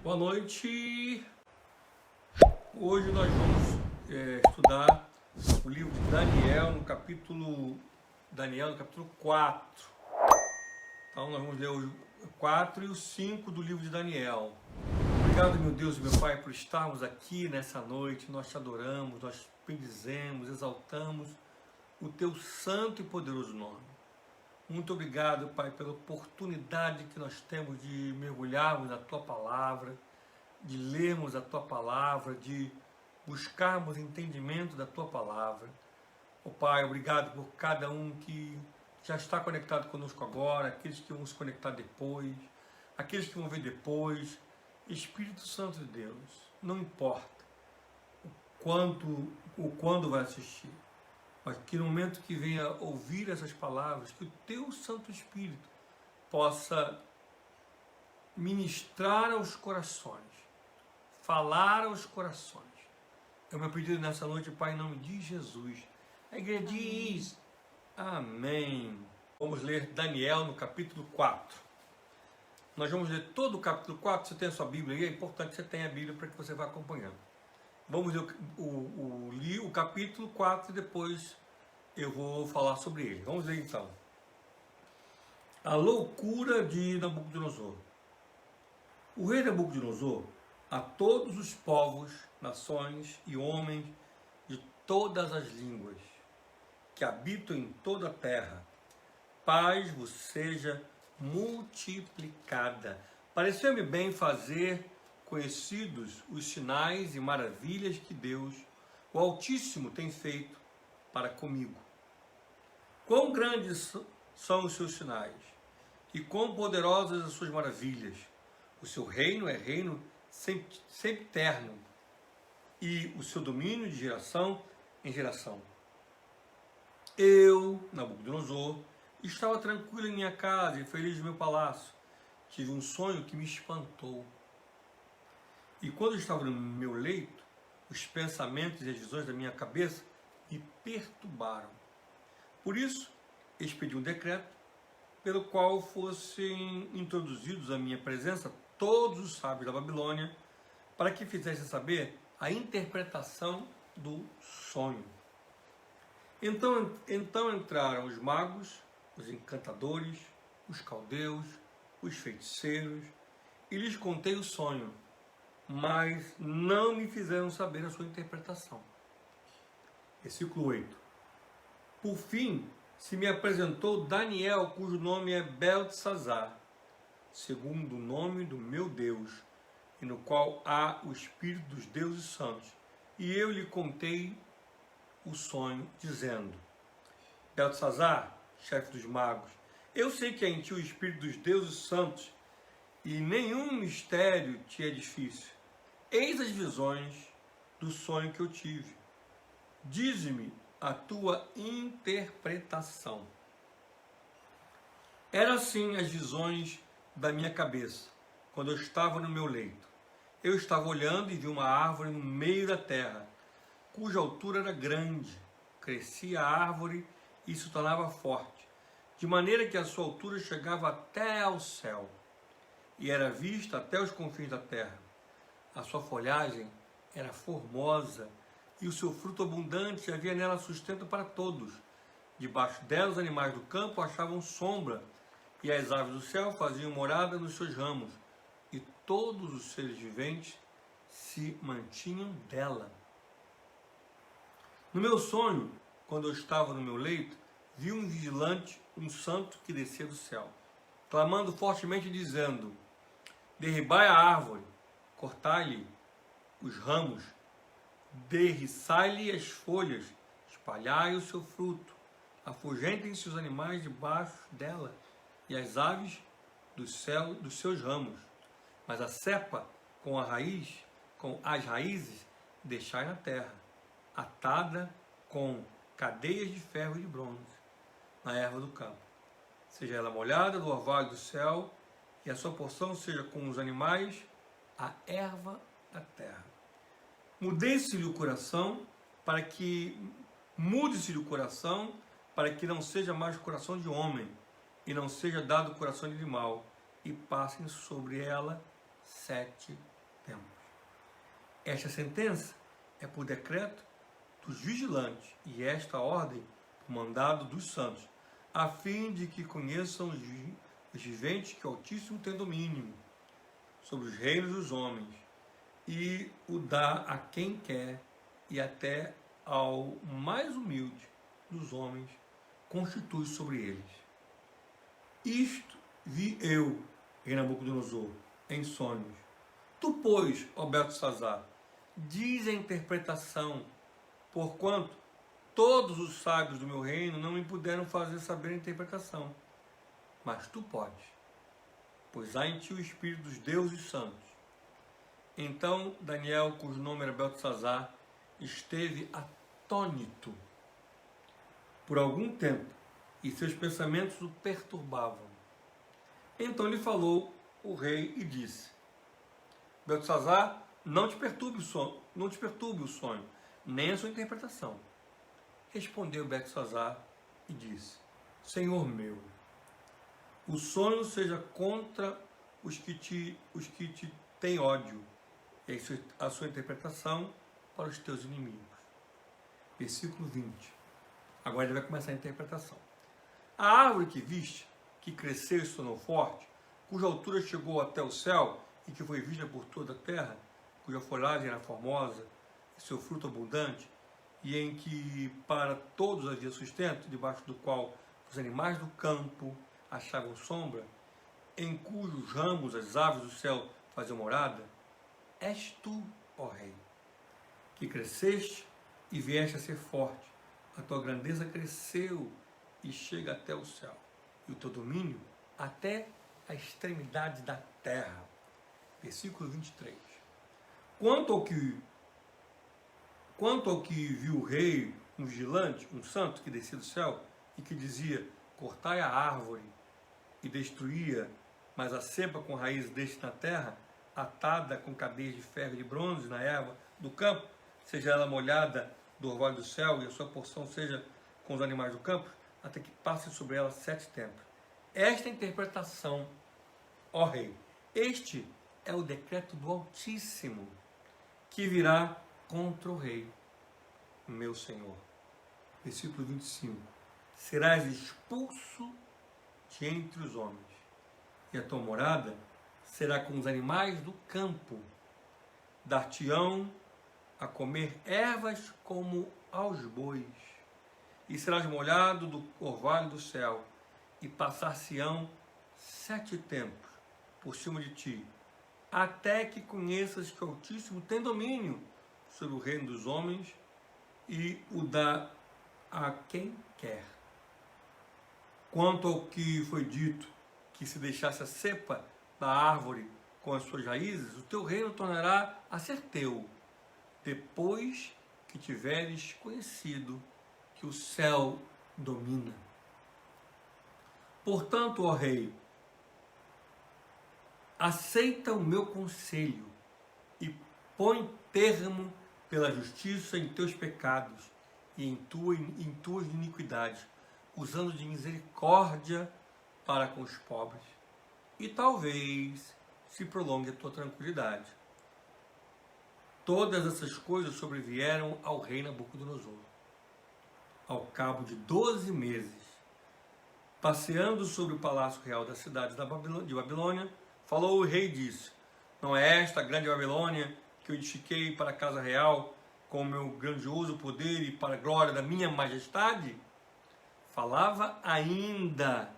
Boa noite. Hoje nós vamos estudar o livro de Daniel no capítulo 4. Então nós vamos ler o 4 e o 5 do livro de Daniel. Obrigado, meu Deus e meu Pai, por estarmos aqui nessa noite. Nós te adoramos, nós bendizemos, exaltamos o teu santo e poderoso nome. Muito obrigado, Pai, pela oportunidade que nós temos de mergulharmos na Tua Palavra, de lermos a Tua Palavra, de buscarmos entendimento da Tua Palavra. Oh, Pai, obrigado por cada um que já está conectado conosco agora, aqueles que vão se conectar depois, aqueles que vão ver depois. Espírito Santo de Deus, não importa quando vai assistir, mas que no momento que venha ouvir essas palavras, que o Teu Santo Espírito possa ministrar aos corações, falar aos corações. É o meu pedido nessa noite, Pai, em nome de Jesus. A igreja diz amém. Vamos ler Daniel no capítulo 4. Nós vamos ler todo o capítulo 4. Você tem a sua Bíblia aí? É importante que você tenha a Bíblia para que você vá acompanhando. Vamos ler o capítulo 4 e depois eu vou falar sobre ele. Vamos ler então. A loucura de Nabucodonosor. O rei Nabucodonosor, a todos os povos, nações e homens de todas as línguas que habitam em toda a terra, paz vos seja multiplicada. Pareceu-me bem fazer conhecidos os sinais e maravilhas que Deus, o Altíssimo, tem feito para comigo. Quão grandes são os seus sinais e quão poderosas as suas maravilhas. O seu reino é reino sempiterno e o seu domínio de geração em geração. Eu, Nabucodonosor, estava tranquilo em minha casa e feliz no meu palácio. Tive um sonho que me espantou. E quando eu estava no meu leito, os pensamentos e as visões da minha cabeça me perturbaram. Por isso, expedi um decreto pelo qual fossem introduzidos à minha presença todos os sábios da Babilônia, para que fizessem saber a interpretação do sonho. Então entraram os magos, os encantadores, os caldeus, os feiticeiros, e lhes contei o sonho, mas não me fizeram saber a sua interpretação. Versículo 8. Por fim, se me apresentou Daniel, cujo nome é Beltesazar, segundo o nome do meu Deus, e no qual há o Espírito dos deuses santos. E eu lhe contei o sonho, dizendo: Beltesazar, chefe dos magos, eu sei que é em ti o Espírito dos deuses santos, e nenhum mistério te é difícil. Eis as visões do sonho que eu tive. Dize-me a tua interpretação. Eram assim as visões da minha cabeça, quando eu estava no meu leito. Eu estava olhando e vi uma árvore no meio da terra, cuja altura era grande. Crescia a árvore e se tornava forte, de maneira que a sua altura chegava até ao céu, e era vista até os confins da terra. A sua folhagem era formosa, e o seu fruto abundante, havia nela sustento para todos. Debaixo dela os animais do campo achavam sombra, e as aves do céu faziam morada nos seus ramos, e todos os seres viventes se mantinham dela. No meu sonho, quando eu estava no meu leito, vi um vigilante, um santo, que descia do céu, clamando fortemente, dizendo: derribai a árvore, cortai-lhe os ramos, derriçai-lhe as folhas, espalhai o seu fruto, afugentem-se os animais debaixo dela, e as aves do céu dos seus ramos. Mas a cepa com as raízes, deixai na terra, atada com cadeias de ferro e de bronze, na erva do campo. Seja ela molhada do orvalho do céu, e a sua porção seja com os animais, a erva da terra. Mude-se-lhe o coração, para que não seja mais coração de homem, e não seja dado coração de animal, e passem sobre ela 7 tempos. Esta sentença é por decreto dos vigilantes e esta ordem por mandado dos santos, a fim de que conheçam os viventes que o Altíssimo tem domínio sobre os reinos dos homens e o dá a quem quer e até ao mais humilde dos homens constitui sobre eles. Isto vi eu, rei Nabucodonosor, em sonhos. Tu, pois, ó Beltesazar, diz a interpretação, porquanto todos os sábios do meu reino não me puderam fazer saber a interpretação. Mas tu podes, pois há em ti o Espírito dos deuses santos. Então Daniel, cujo nome era Beltesazar, esteve atônito por algum tempo, e seus pensamentos o perturbavam. Então lhe falou o rei e disse: Beltesazar, não te perturbe o sonho, nem a sua interpretação. Respondeu Beltesazar e disse: Senhor meu, o sonho seja contra os que te têm ódio, e a sua interpretação para os teus inimigos. Versículo 20. Agora ele vai começar a interpretação. A árvore que viste, que cresceu e se tornou forte, cuja altura chegou até o céu e que foi vista por toda a terra, cuja folhagem era formosa e seu fruto abundante, e em que para todos havia sustento, debaixo do qual os animais do campo achavam sombra, em cujos ramos as aves do céu faziam morada, és tu, ó Rei, que cresceste e vieste a ser forte. A tua grandeza cresceu e chega até o céu, e o teu domínio até a extremidade da terra. Versículo 23. Quanto ao que viu o rei, um vigilante, um santo que descia do céu, e que dizia: cortai a árvore, e destruía, mas a cepa com raízes deixe na terra, atada com cadeias de ferro e de bronze na erva do campo, seja ela molhada do orvalho do céu, e a sua porção seja com os animais do campo, até que passe sobre ela 7 tempos. Esta interpretação, ó rei, este é o decreto do Altíssimo, que virá contra o rei, meu senhor. Versículo 25. Serás expulso de entre os homens, e a tua morada será com os animais do campo. Dar-te-ão a comer ervas como aos bois, e serás molhado do orvalho do céu, e passar-se-ão 7 tempos por cima de ti, até que conheças que o Altíssimo tem domínio sobre o reino dos homens e o dá a quem quer. Quanto ao que foi dito, que se deixasse a cepa da árvore com as suas raízes, o teu reino tornará a ser teu, depois que tiveres conhecido que o céu domina. Portanto, ó rei, aceita o meu conselho e põe termo pela justiça em teus pecados e em tuas iniquidades, usando de misericórdia para com os pobres, e talvez se prolongue a tua tranquilidade. Todas essas coisas sobrevieram ao rei Nabucodonosor. Ao cabo de 12 meses, passeando sobre o palácio real da cidade de Babilônia, falou o rei e disse: não é esta a grande Babilônia que eu edifiquei para a casa real com o meu grandioso poder e para a glória da minha majestade? Falava ainda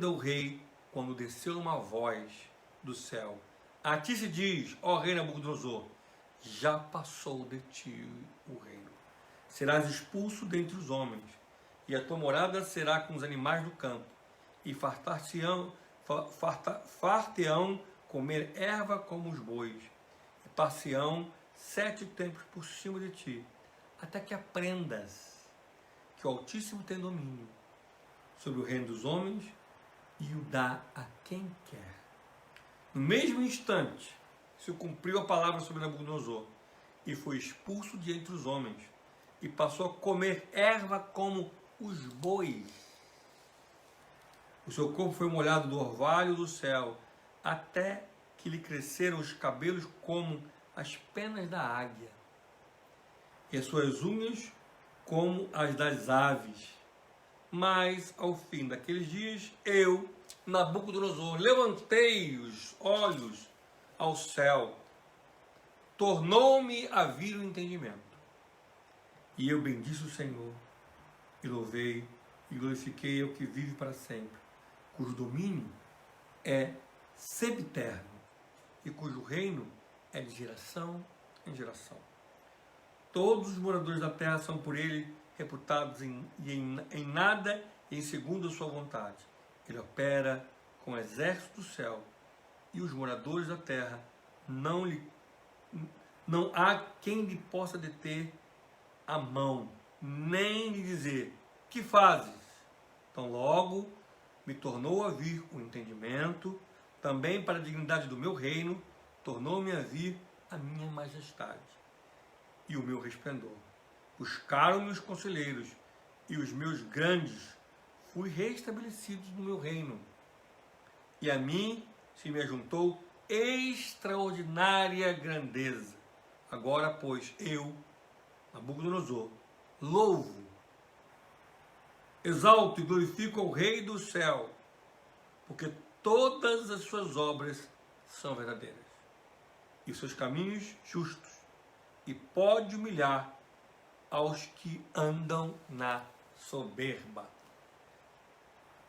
o rei, quando desceu uma voz do céu: a ti se diz, ó rei Nabucodonosor, já passou de ti o reino. Serás expulso dentre os homens, e a tua morada será com os animais do campo, e far-te-ão comer erva como os bois, e par-se-ão 7 tempos por cima de ti, até que aprendas que o Altíssimo tem domínio sobre o reino dos homens e o dá a quem quer. No mesmo instante, se cumpriu a palavra sobre Nabucodonosor, e foi expulso de entre os homens, e passou a comer erva como os bois. O seu corpo foi molhado do orvalho do céu, até que lhe cresceram os cabelos como as penas da águia, e as suas unhas como as das aves. Mas, ao fim daqueles dias, eu, Nabucodonosor, levantei os olhos ao céu, tornou-me a vir o entendimento. E eu bendisse o Senhor, e louvei, e glorifiquei ao que vive para sempre, cujo domínio é sempiterno, e cujo reino é de geração em geração. Todos os moradores da terra são por ele reputados em nada e em segundo a sua vontade. Ele opera com o exército do céu, e os moradores da terra não há quem lhe possa deter a mão, nem lhe dizer: que fazes? Então logo me tornou a vir o entendimento, também para a dignidade do meu reino, tornou-me a vir a minha majestade e o meu resplendor. Buscaram-me os conselheiros, e os meus grandes fui reestabelecidos no meu reino. E a mim se me ajuntou extraordinária grandeza. Agora, pois, eu, Nabucodonosor, louvo, exalto e glorifico ao Rei do céu, porque todas as suas obras são verdadeiras, e os seus caminhos justos, e pode humilhar aos que andam na soberba.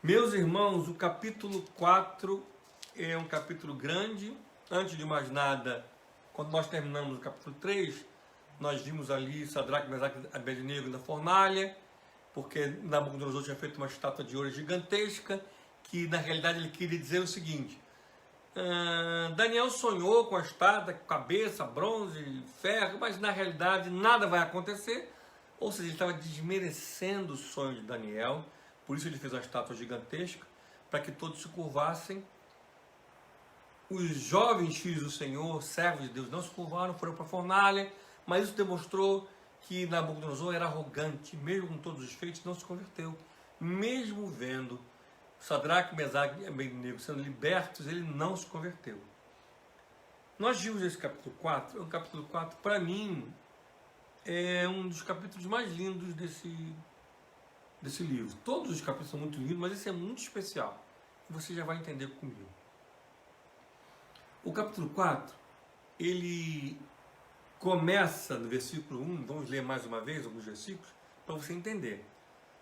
Meus irmãos, o capítulo 4 é um capítulo grande. Antes de mais nada, quando nós terminamos o capítulo 3, nós vimos ali Sadraque, Mesaque e Abednego na fornalha, porque Nabucodonosor tinha feito uma estátua de ouro gigantesca, que na realidade ele queria dizer o seguinte: Daniel sonhou com a estátua, cabeça, bronze, ferro, mas na realidade nada vai acontecer. Ou seja, ele estava desmerecendo o sonho de Daniel, por isso ele fez uma estátua gigantesca, para que todos se curvassem. Os jovens filhos do Senhor, servos de Deus, não se curvaram, foram para a fornalha, mas isso demonstrou que Nabucodonosor era arrogante, mesmo com todos os feitos, não se converteu. Mesmo vendo Sadraque, Mesaque e Abednego sendo libertos, ele não se converteu. Nós vimos esse capítulo 4, o capítulo 4, para mim, é um dos capítulos mais lindos desse livro. Todos os capítulos são muito lindos, mas esse é muito especial. E você já vai entender comigo. O capítulo 4, ele começa no versículo 1, vamos ler mais uma vez alguns versículos, para você entender.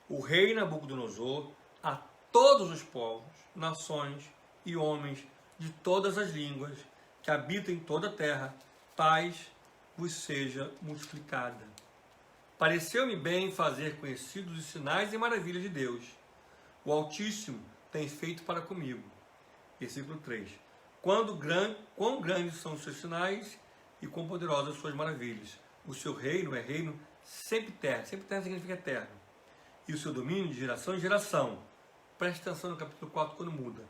O rei Nabucodonosor, a todos os povos, nações e homens de todas as línguas que habitam em toda a terra, paz vos seja multiplicada. Pareceu-me bem fazer conhecidos os sinais e maravilhas de Deus. O Altíssimo tem feito para comigo. Versículo 3. Quão grandes são os seus sinais e quão poderosas as suas maravilhas. O seu reino é reino sempiterno. Sempiterno significa eterno. E o seu domínio de geração em geração. Preste atenção no capítulo 4 quando muda.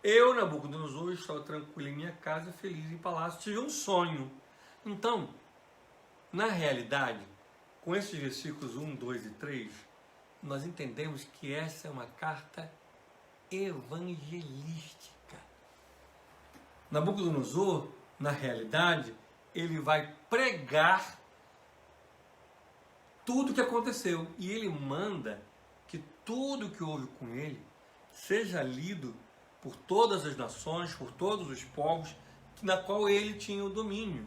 Eu, Nabucodonosor, estava tranquilo em minha casa, feliz em palácio. Tive um sonho. Então, na realidade, com esses versículos 1, 2 e 3, nós entendemos que essa é uma carta evangelística. Nabucodonosor, na realidade, ele vai pregar tudo o que aconteceu. E ele manda que tudo que houve com ele seja lido por todas as nações, por todos os povos, na qual ele tinha o domínio.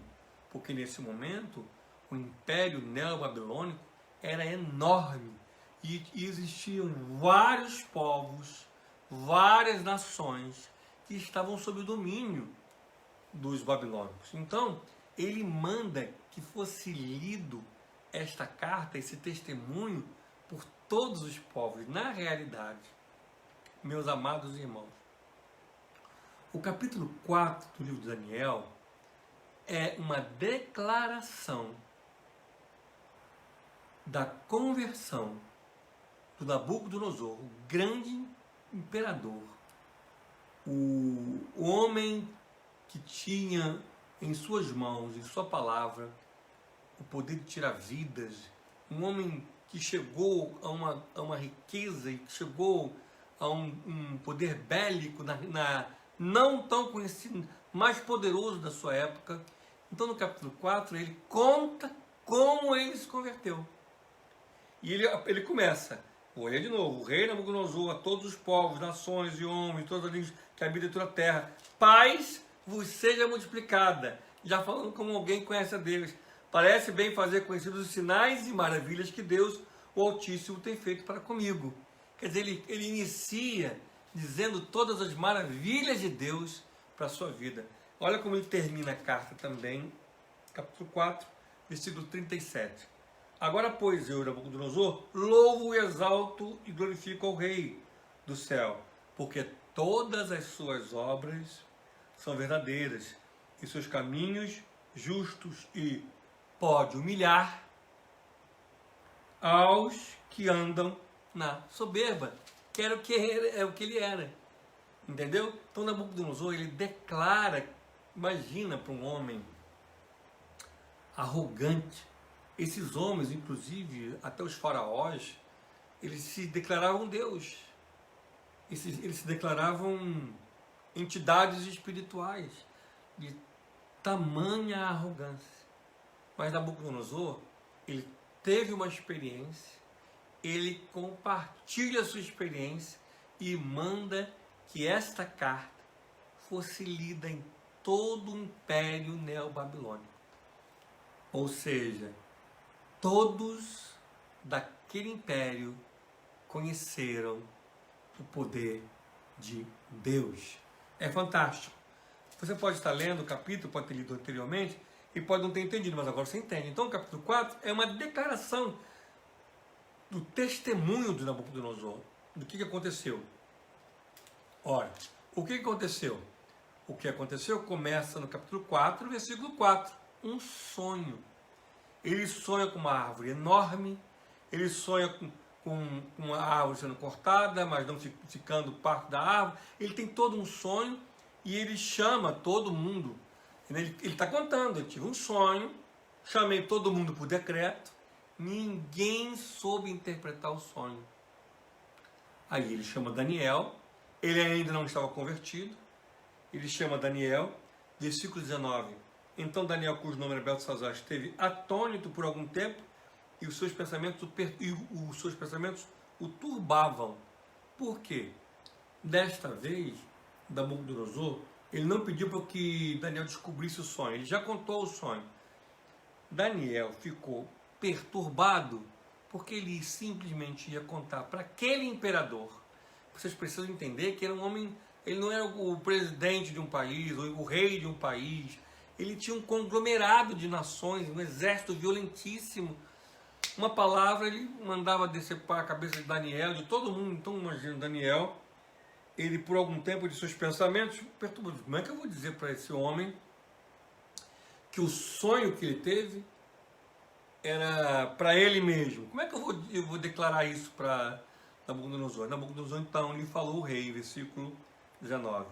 Porque nesse momento, o Império Neo-Babilônico era enorme. E existiam vários povos, várias nações que estavam sob o domínio dos babilônicos. Então, ele manda que fosse lido esta carta, esse testemunho, por todos os povos. Na realidade, meus amados irmãos, o capítulo 4 do livro de Daniel é uma declaração da conversão do Nabucodonosor, o grande imperador, o homem que tinha em suas mãos, em sua palavra, o poder de tirar vidas, um homem que chegou a uma riqueza e que chegou a um poder bélico não tão conhecido, mais poderoso da sua época. Então no capítulo 4 ele conta como ele se converteu. E ele começa, vou ler de novo: o rei Nabucodonosor, a todos os povos, nações e homens, todas as línguas que habitam em toda a terra, paz vos seja multiplicada. Já falando como alguém conhece a Deus. Parece bem fazer conhecidos os sinais e maravilhas que Deus, o Altíssimo, tem feito para comigo. Quer dizer, ele inicia dizendo todas as maravilhas de Deus para a sua vida. Olha como ele termina a carta também, capítulo 4, versículo 37. Agora, pois, eu, Nabucodonosor, louvo, exalto e glorifico ao Rei do céu, porque todas as suas obras são verdadeiras, e seus caminhos justos, e pode humilhar aos que andam na soberba, que era o que ele era. Entendeu? Então Nabucodonosor, ele declara, imagina para um homem arrogante, esses homens, inclusive até os faraós, eles se declaravam Deus, eles se declaravam entidades espirituais, de tamanha arrogância. Mas Nabucodonosor, ele teve uma experiência, ele compartilha a sua experiência e manda que esta carta fosse lida em todo o Império Neobabilônico. Ou seja, todos daquele império conheceram o poder de Deus. É fantástico. Você pode estar lendo o capítulo, pode ter lido anteriormente, e pode não ter entendido, mas agora você entende. Então o capítulo 4 é uma declaração do testemunho de Nabucodonosor, do que aconteceu. Ora, o que aconteceu? O que aconteceu começa no capítulo 4, versículo 4. Um sonho. Ele sonha com uma árvore enorme, ele sonha com uma árvore sendo cortada, mas não ficando parte da árvore. Ele tem todo um sonho e ele chama todo mundo. Ele está contando, eu tive um sonho, chamei todo mundo por decreto, ninguém soube interpretar o sonho. Aí ele chama Daniel, ele ainda não estava convertido, ele chama Daniel, versículo 19. Então Daniel, cujo nome era Beltesazar, esteve atônito por algum tempo e os seus pensamentos o turbavam. Por quê? Desta vez, Nabucodonosor, ele não pediu para que Daniel descobrisse o sonho, ele já contou o sonho. Daniel ficou perturbado porque ele simplesmente ia contar para aquele imperador. Vocês precisam entender que era um homem, ele não era o presidente de um país, ou o rei de um país, ele tinha um conglomerado de nações, um exército violentíssimo. Uma palavra ele mandava decepar a cabeça de Daniel, de todo mundo. Então imagina Daniel, ele por algum tempo de seus pensamentos perturbou. Como é que eu vou dizer para esse homem que o sonho que ele teve era para ele mesmo? Como é que eu vou declarar isso para Nabucodonosor? Nabucodonosor então lhe falou o rei, versículo 19,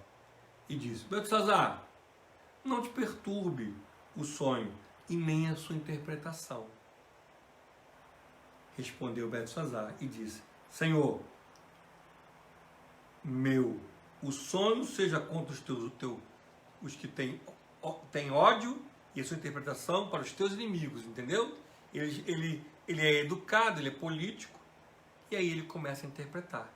e disse: Beltesazar, não te perturbe o sonho e nem a sua interpretação. Respondeu Beltesazar e disse: Senhor meu, o sonho seja contra os que têm ódio, e a sua interpretação para os teus inimigos, entendeu? Ele é educado, ele é político, e aí ele começa a interpretar.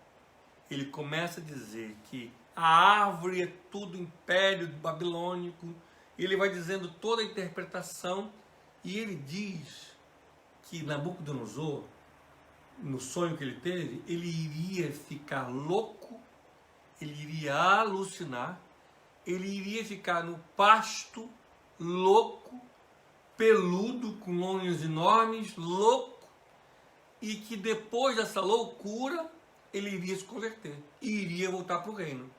Ele começa a dizer que a árvore é tudo império babilônico, ele vai dizendo toda a interpretação, e ele diz que Nabucodonosor, no sonho que ele teve, ele iria ficar louco, ele iria alucinar, ele iria ficar no pasto, louco, peludo, com unhas enormes, louco, e que depois dessa loucura, ele iria se converter e iria voltar para o reino.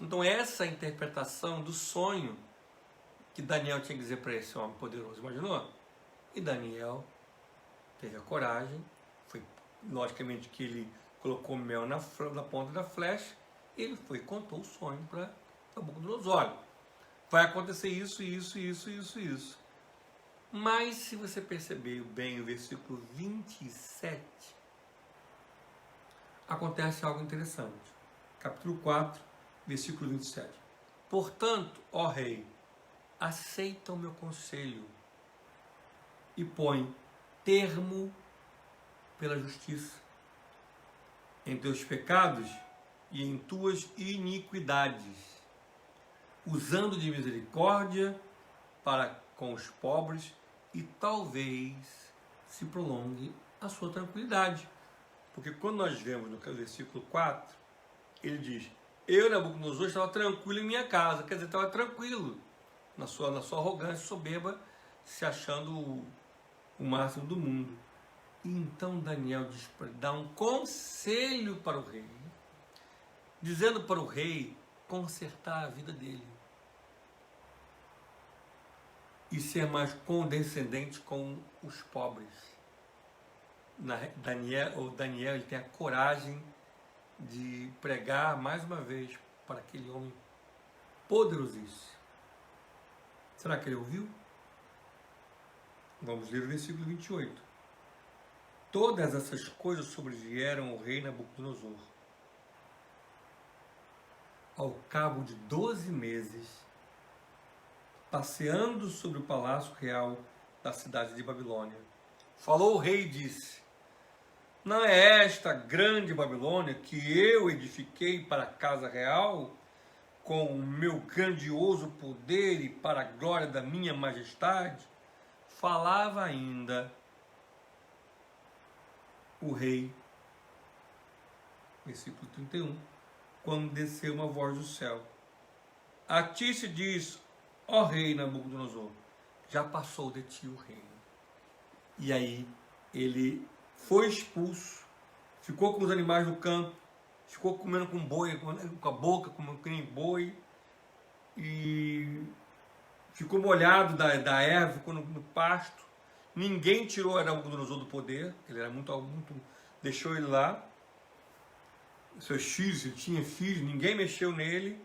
Então essa interpretação do sonho que Daniel tinha que dizer para esse homem poderoso, imaginou? E Daniel teve a coragem, foi logicamente que ele colocou mel na ponta da flecha, ele foi e contou o sonho para Nabucodonosor. Olha, vai acontecer isso, isso, isso, isso, isso. Mas se você perceber bem o versículo 27, acontece algo interessante. Capítulo 4, versículo 27. Portanto, ó rei, aceita o meu conselho e põe termo pela justiça em teus pecados e em tuas iniquidades, usando de misericórdia para com os pobres, e talvez se prolongue a sua tranquilidade. Porque quando nós vemos no versículo 4, ele diz: eu, Nabucodonosor, estava tranquilo em minha casa. Quer dizer, estava tranquilo na sua arrogância soberba, se achando o máximo do mundo. E então Daniel dá um conselho para o rei, dizendo para o rei consertar a vida dele e ser mais condescendente com os pobres. Daniel ele tem a coragem de pregar mais uma vez para aquele homem poderosíssimo. Será que ele ouviu? Vamos ler o versículo 28. Todas essas coisas sobrevieram ao rei Nabucodonosor. Ao cabo de 12 meses, passeando sobre o palácio real da cidade de Babilônia, falou o rei e disse: não é esta grande Babilônia que eu edifiquei para a casa real, com o meu grandioso poder e para a glória da minha majestade? Falava ainda o rei, versículo 31, quando desceu uma voz do céu: a ti se diz, ó rei Nabucodonosor, já passou de ti o reino. E aí ele foi expulso, ficou com os animais do campo, ficou comendo com boi, com a boca, comendo que nem boi, e ficou molhado da erva, ficou no pasto. Ninguém tirou Nabucodonosor do poder, ele era muito, deixou ele lá. Seus filhos, ele tinha filhos, ninguém mexeu nele.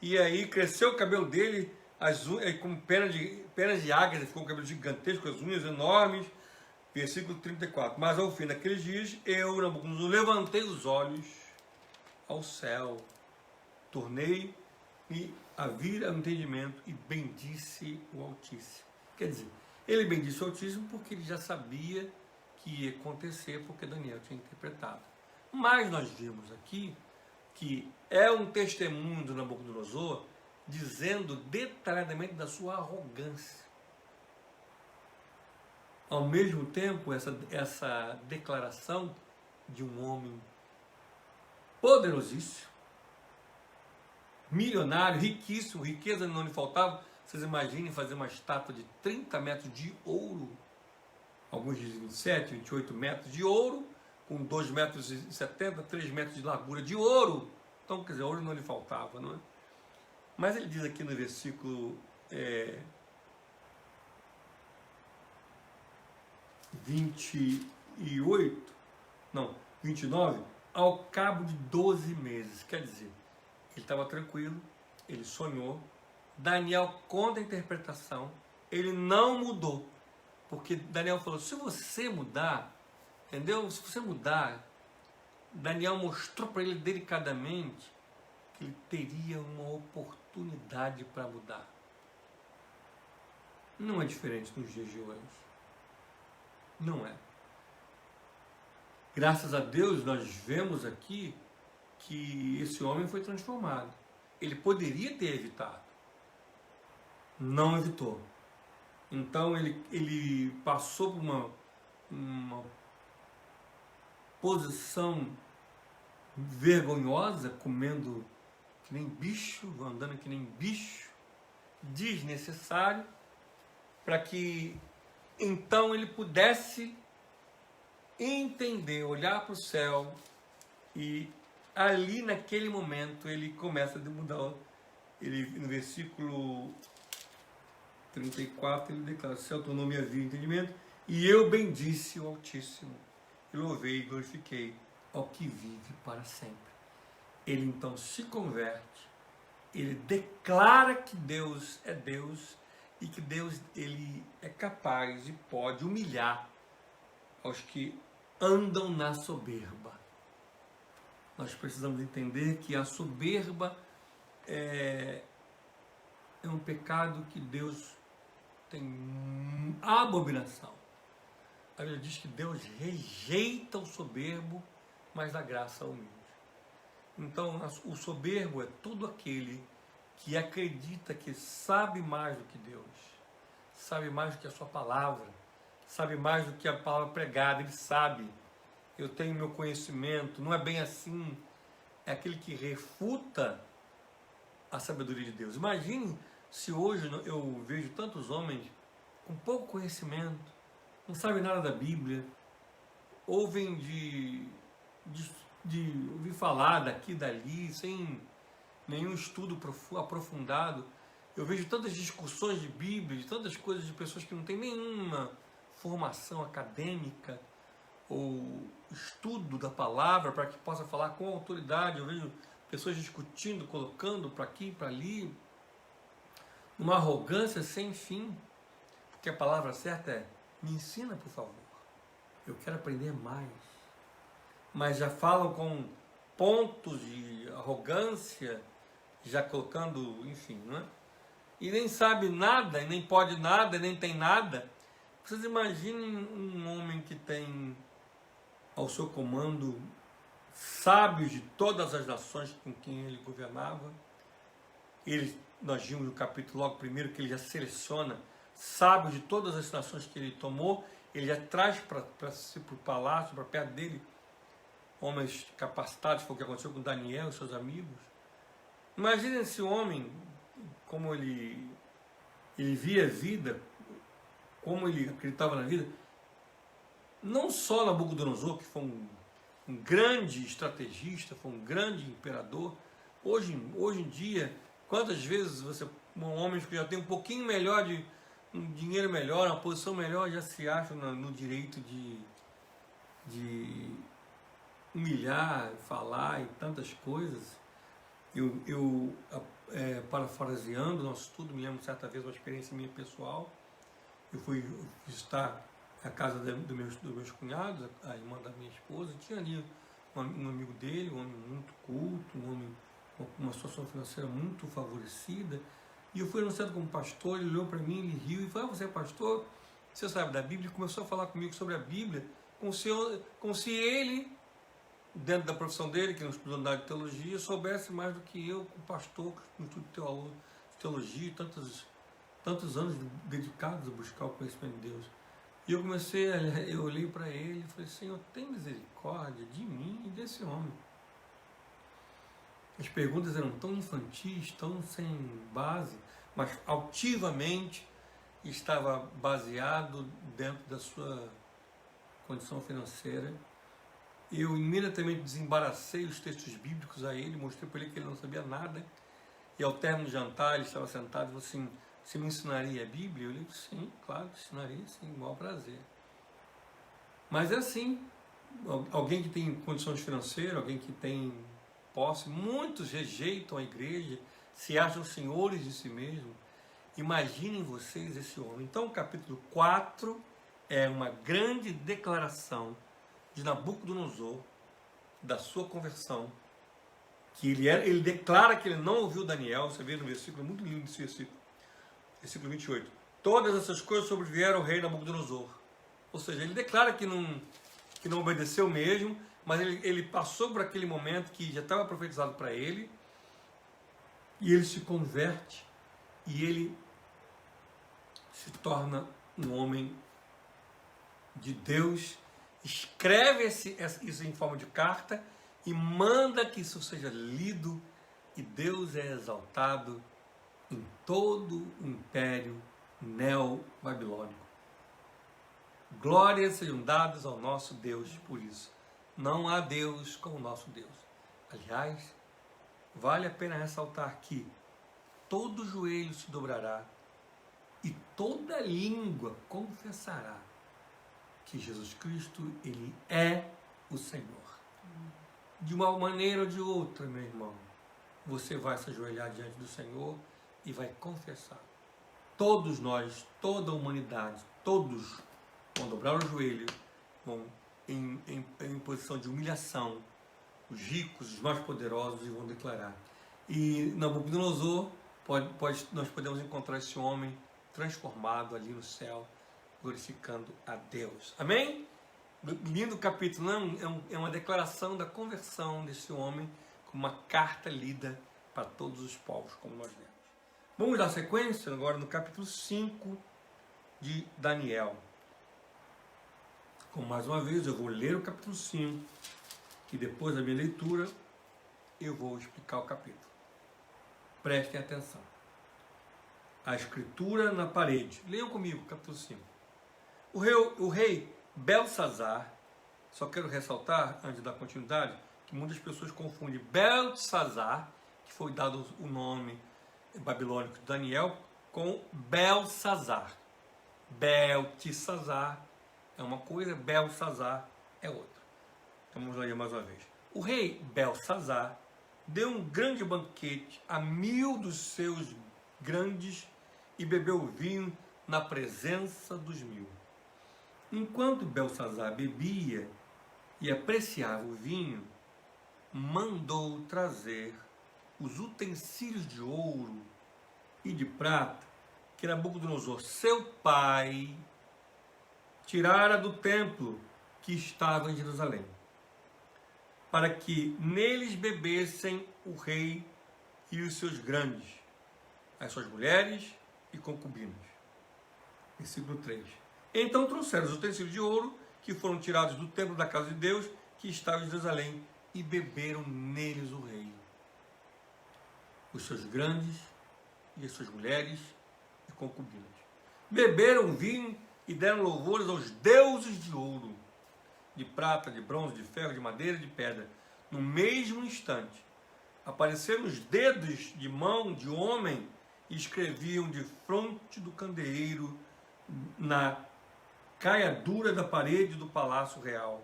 E aí cresceu o cabelo dele, as unhas, com penas de águia, ele ficou com o cabelo gigantesco, as unhas enormes. Versículo 34. Mas ao fim daqueles dias, eu, Nabucodonosor, levantei os olhos ao céu, tornei-me a vir ao entendimento e bendisse o Altíssimo. Quer dizer, ele bendisse o Altíssimo porque ele já sabia que ia acontecer, porque Daniel tinha interpretado. Mas nós vimos aqui que é um testemunho do Nabucodonosor dizendo detalhadamente da sua arrogância. Ao mesmo tempo, essa declaração de um homem poderosíssimo, milionário, riquíssimo, riqueza não lhe faltava. Vocês imaginem fazer uma estátua de 30 metros de ouro, alguns dizem 27, 28 metros de ouro, com 2,70 metros, 3 metros de largura de ouro. Então, quer dizer, ouro não lhe faltava, não é? Mas ele diz aqui no versículo 29, ao cabo de 12 meses. Quer dizer, ele estava tranquilo, ele sonhou, Daniel conta a interpretação, ele não mudou, porque Daniel falou: se você mudar, entendeu? Se você mudar, Daniel mostrou para ele delicadamente que ele teria uma oportunidade para mudar. Não é diferente nos dias de hoje. Não é. Graças a Deus nós vemos aqui que esse homem foi transformado. Ele poderia ter evitado. Não evitou. Então ele passou por uma posição vergonhosa, comendo que nem bicho, andando que nem bicho, desnecessário, para que então ele pudesse entender, olhar para o céu, e ali naquele momento ele começa a mudar. Ele, no versículo 34, ele declara: o céu tornou minha vida entendimento, e eu bendisse o Altíssimo, e louvei e glorifiquei ao que vive para sempre. Ele então se converte, ele declara que Deus é Deus, e que Deus ele é capaz e pode humilhar aos que andam na soberba. Nós precisamos entender que a soberba é um pecado que Deus tem abominação. A Bíblia diz que Deus rejeita o soberbo, mas dá graça ao humilde. Então, o soberbo é todo aquele que acredita que sabe mais do que Deus, sabe mais do que a sua palavra, sabe mais do que a palavra pregada. Ele sabe, eu tenho meu conhecimento, não é bem assim. É aquele que refuta a sabedoria de Deus. Imagine se hoje eu vejo tantos homens com pouco conhecimento, não sabem nada da Bíblia, ouvem de ouvir falar daqui e dali, sem nenhum estudo aprofundado. Eu vejo tantas discussões de Bíblia, de tantas coisas de pessoas que não têm nenhuma formação acadêmica ou estudo da palavra para que possa falar com autoridade. Eu vejo pessoas discutindo, colocando para aqui e para ali, uma arrogância sem fim, porque a palavra certa é: me ensina, por favor, eu quero aprender mais. Mas já falam com pontos de arrogância, já colocando, enfim, não é? E nem sabe nada, e nem pode nada, e nem tem nada. Vocês imaginem um homem que tem ao seu comando sábios de todas as nações com quem ele governava. Nós vimos no capítulo logo primeiro que ele já seleciona sábios de todas as nações que ele tomou, ele já traz para o palácio, para perto dele, homens capacitados. Foi o que aconteceu com Daniel e seus amigos. Imaginem esse homem, como ele via a vida, como ele acreditava na vida. Não só Nabucodonosor, que foi um grande estrategista, foi um grande imperador. Hoje em dia, quantas vezes um homem que já tem um pouquinho melhor um dinheiro melhor, uma posição melhor, já se acha no direito de humilhar, falar e tantas coisas. Parafraseando nosso estudo, me lembro certa vez uma experiência minha pessoal. Eu fui visitar a casa dos meus cunhados, a irmã da minha esposa. Tinha ali um amigo dele, um homem muito culto, um homem com uma situação financeira muito favorecida. E eu fui anunciado como pastor. Ele olhou para mim, ele riu e falou: você é pastor? Você sabe da Bíblia? E começou a falar comigo sobre a Bíblia, como se ele, dentro da profissão dele, que não estudou nada de teologia, soubesse mais do que eu, como pastor, com estudo de teologia, tantos anos dedicados a buscar o conhecimento de Deus. E eu olhei para ele e falei: Senhor, tem misericórdia de mim e desse homem. As perguntas eram tão infantis, tão sem base, mas altivamente estava baseado dentro da sua condição financeira. Eu imediatamente desembaracei os textos bíblicos a ele, mostrei para ele que ele não sabia nada. E ao término do jantar, ele estava sentado e falou assim: você me ensinaria a Bíblia? Eu disse: sim, claro, ensinaria, sim, com maior prazer. Mas é assim, alguém que tem condições financeiras, alguém que tem posse, muitos rejeitam a igreja, se acham senhores de si mesmo. Imaginem vocês esse homem. Então o capítulo 4 é uma grande declaração de Nabucodonosor, da sua conversão, que ele declara que ele não ouviu Daniel. Você vê no versículo, muito lindo esse versículo, versículo 28. Todas essas coisas sobrevieram ao rei Nabucodonosor. Ou seja, ele declara que não obedeceu mesmo, mas ele passou por aquele momento que já estava profetizado para ele, e ele se converte, e ele se torna um homem de Deus, escreve isso em forma de carta e manda que isso seja lido, e Deus é exaltado em todo o império neo-babilônico. Glórias sejam dadas ao nosso Deus por isso. Não há Deus como o nosso Deus. Aliás, vale a pena ressaltar que todo joelho se dobrará e toda língua confessará que Jesus Cristo, Ele é o Senhor. De uma maneira ou de outra, meu irmão, você vai se ajoelhar diante do Senhor e vai confessar. Todos nós, toda a humanidade, todos vão dobrar o joelho, vão em posição de humilhação, os ricos, os mais poderosos, e vão declarar. E Nabucodonosor, nós podemos encontrar esse homem transformado ali no céu, glorificando a Deus. Amém? Lindo capítulo, não? É uma declaração da conversão desse homem, com uma carta lida para todos os povos, como nós vemos. Vamos dar sequência agora no capítulo 5 de Daniel. Como mais uma vez eu vou ler o capítulo 5 e depois da minha leitura eu vou explicar o capítulo. Prestem atenção. A escritura na parede. Leiam comigo, capítulo 5. O rei Belsazar, só quero ressaltar, antes da continuidade, que muitas pessoas confundem Beltesazar, que foi dado o nome babilônico de Daniel, com Belsazar. Beltesazar é uma coisa, Belsazar é outra. Então vamos ler mais uma vez. O rei Belsazar deu um grande banquete a 1000 dos seus grandes e bebeu vinho na presença dos 1000. Enquanto Belsazar bebia e apreciava o vinho, mandou trazer os utensílios de ouro e de prata que Nabucodonosor, seu pai, tirara do templo que estava em Jerusalém, para que neles bebessem o rei e os seus grandes, as suas mulheres e concubinas. Versículo 3. Então trouxeram os utensílios de ouro que foram tirados do templo da casa de Deus que estava em Jerusalém e beberam neles o rei, os seus grandes e as suas mulheres e concubinas. Beberam vinho e deram louvores aos deuses de ouro, de prata, de bronze, de ferro, de madeira e de pedra. No mesmo instante, apareceram os dedos de mão de homem e escreviam de fronte do candeeiro na caiadura da parede do palácio real.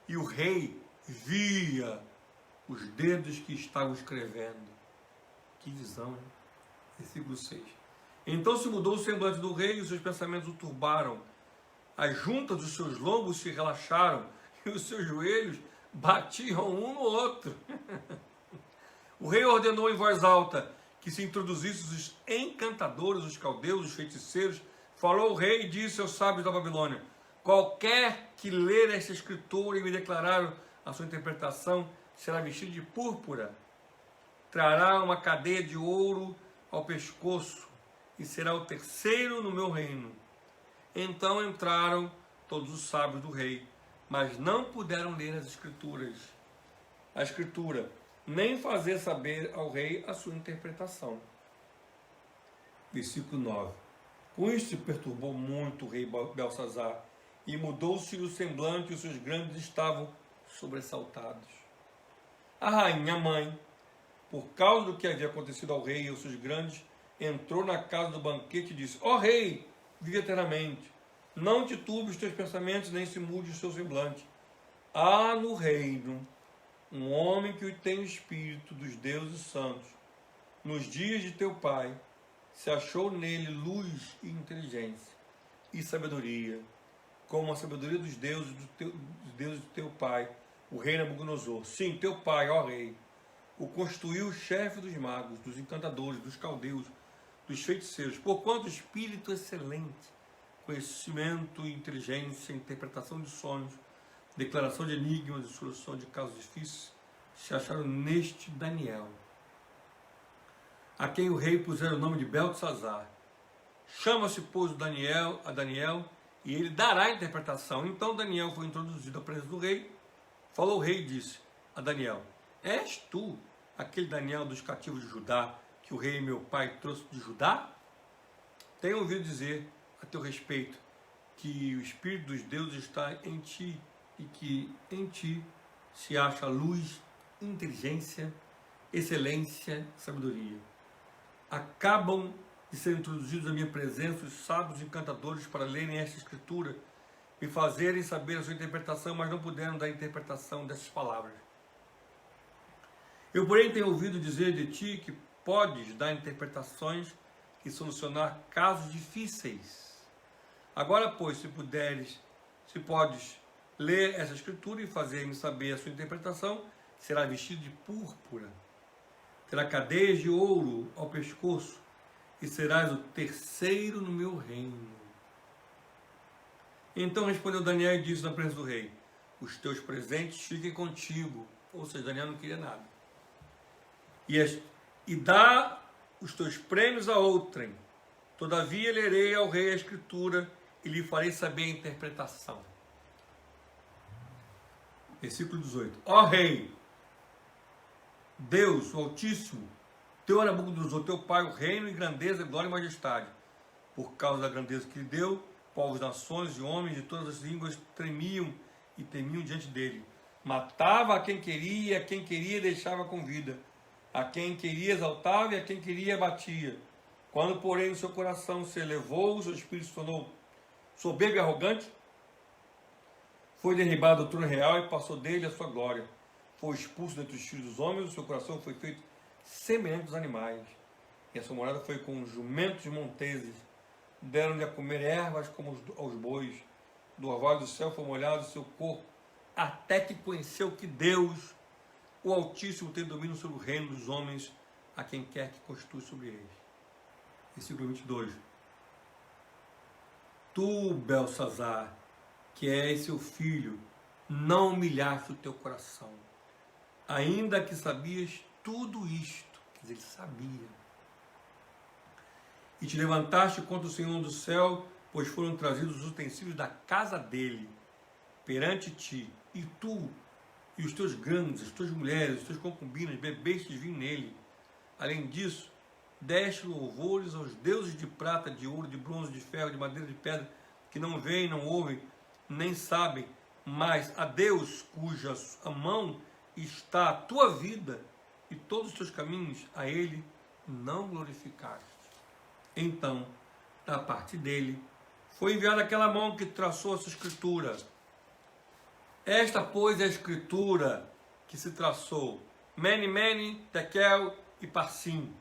E o rei via os dedos que estavam escrevendo. Que visão, hein? Versículo 6. Então se mudou o semblante do rei e os seus pensamentos o turbaram. As juntas dos seus lombos se relaxaram e os seus joelhos batiam um no outro. O rei ordenou em voz alta que se introduzissem os encantadores, os caldeus, os feiticeiros. Falou o rei e disse aos sábios da Babilônia: qualquer que ler esta escritura e me declarar a sua interpretação será vestido de púrpura, trará uma cadeia de ouro ao pescoço e será o terceiro no meu reino. Então entraram todos os sábios do rei, mas não puderam ler a escritura, nem fazer saber ao rei a sua interpretação. Versículo 9. Com isso se perturbou muito o rei Belsazar, e mudou-se o semblante, e os seus grandes estavam sobressaltados. A rainha mãe, por causa do que havia acontecido ao rei e aos seus grandes, entrou na casa do banquete e disse: ó rei, vive eternamente, não te turbe os teus pensamentos, nem se mude o seu semblante. Há no reino um homem que tem o espírito dos deuses santos. Nos dias de teu pai se achou nele luz e inteligência e sabedoria, como a sabedoria dos deuses do teu pai, o rei Nabucodonosor. Sim, teu pai, ó rei, o constituiu chefe dos magos, dos encantadores, dos caldeus, dos feiticeiros, porquanto espírito excelente, conhecimento e inteligência, interpretação de sonhos, declaração de enigmas e solução de casos difíceis, se acharam neste Daniel, a quem o rei pusera o nome de Beltesazar. Chama-se, pois, a Daniel, e ele dará a interpretação. Então Daniel foi introduzido à presença do rei. Falou o rei e disse a Daniel: és tu aquele Daniel dos cativos de Judá, que o rei meu pai trouxe de Judá? Tenho ouvido dizer a teu respeito que o Espírito dos deuses está em ti, e que em ti se acha luz, inteligência, excelência, sabedoria. Acabam de ser introduzidos à minha presença os sábios encantadores para lerem esta escritura e fazerem saber a sua interpretação, mas não puderam dar a interpretação dessas palavras. Eu, porém, tenho ouvido dizer de ti que podes dar interpretações e solucionar casos difíceis. Agora, pois, se podes ler essa escritura e fazer-me saber a sua interpretação, será vestido de púrpura, terá cadeias de ouro ao pescoço e serás o terceiro no meu reino. Então respondeu Daniel e disse na presença do rei: os teus presentes fiquem contigo. Ou seja, Daniel não queria nada. E dá os teus prêmios a outrem. Todavia lerei ao rei a escritura e lhe farei saber a interpretação. Versículo 18. Ó rei, Deus, o Altíssimo, teu Nabucodonosor, teu pai, o reino e grandeza, glória e majestade. Por causa da grandeza que lhe deu, povos, nações e homens de todas as línguas tremiam e temiam diante dele. Matava a quem queria deixava com vida. A quem queria exaltava e a quem queria abatia. Quando, porém, o seu coração se elevou, o seu espírito se tornou soberbo e arrogante, foi derribado o trono real e passou dele a sua glória. Foi expulso dentre os filhos dos homens, o seu coração foi feito semelhante aos animais. E a sua morada foi com jumentos monteses. Deram-lhe a comer ervas como aos bois. Do orvalho do céu foi molhado o seu corpo, até que conheceu que Deus, o Altíssimo, tem domínio sobre o reino dos homens, a quem quer que constitui sobre eles. Versículo 22. Tu, Belsazar, que és seu filho, não humilhaste o teu coração, ainda que sabias tudo isto. Quer dizer, ele sabia. E te levantaste contra o Senhor do céu, pois foram trazidos os utensílios da casa dele perante ti, e tu e os teus grandes, as tuas mulheres, as tuas concubinas, bebestes vinho nele. Além disso, deste louvores aos deuses de prata, de ouro, de bronze, de ferro, de madeira, de pedra, que não veem, não ouvem, nem sabem, mas a Deus, cuja a mão está a tua vida e todos os teus caminhos, a ele não glorificaste. Então, da parte dele, foi enviada aquela mão que traçou essa escritura. Esta, pois, é a escritura que se traçou. Mene, Mene, Tekel e Parsim.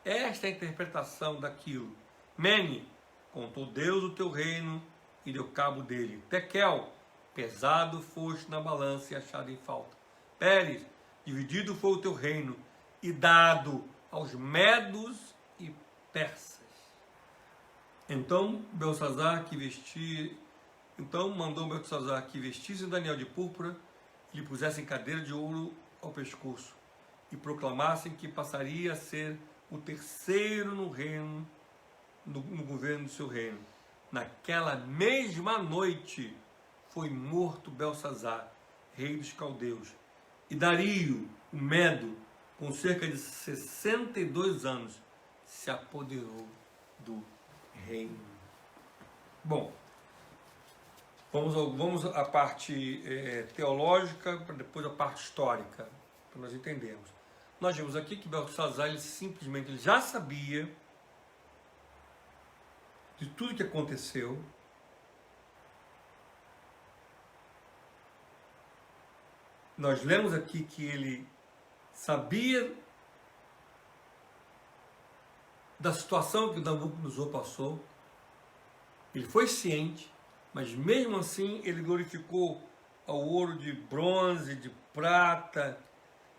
Esta é a interpretação daquilo. Mene, contou Deus o teu reino e deu cabo dele. Tekel, pesado foste na balança e achado em falta. Pérez, dividido foi o teu reino e dado aos medos e persas. Então mandou Belsazar que vestisse Daniel de púrpura e lhe pusessem cadeira de ouro ao pescoço e proclamassem que passaria a ser o terceiro no reino, no governo do seu reino. Naquela mesma noite foi morto Belsazar, rei dos caldeus, e Dario, o Medo, com cerca de 62 anos, se apoderou do reino. Bom, vamos à parte teológica, para depois a parte histórica, para nós entendermos. Nós vimos aqui que Belsazar, ele já sabia de tudo que aconteceu. Nós lemos aqui que ele sabia da situação que Nabucodonosor passou. Ele foi ciente, mas mesmo assim ele glorificou ao ouro de bronze, de prata.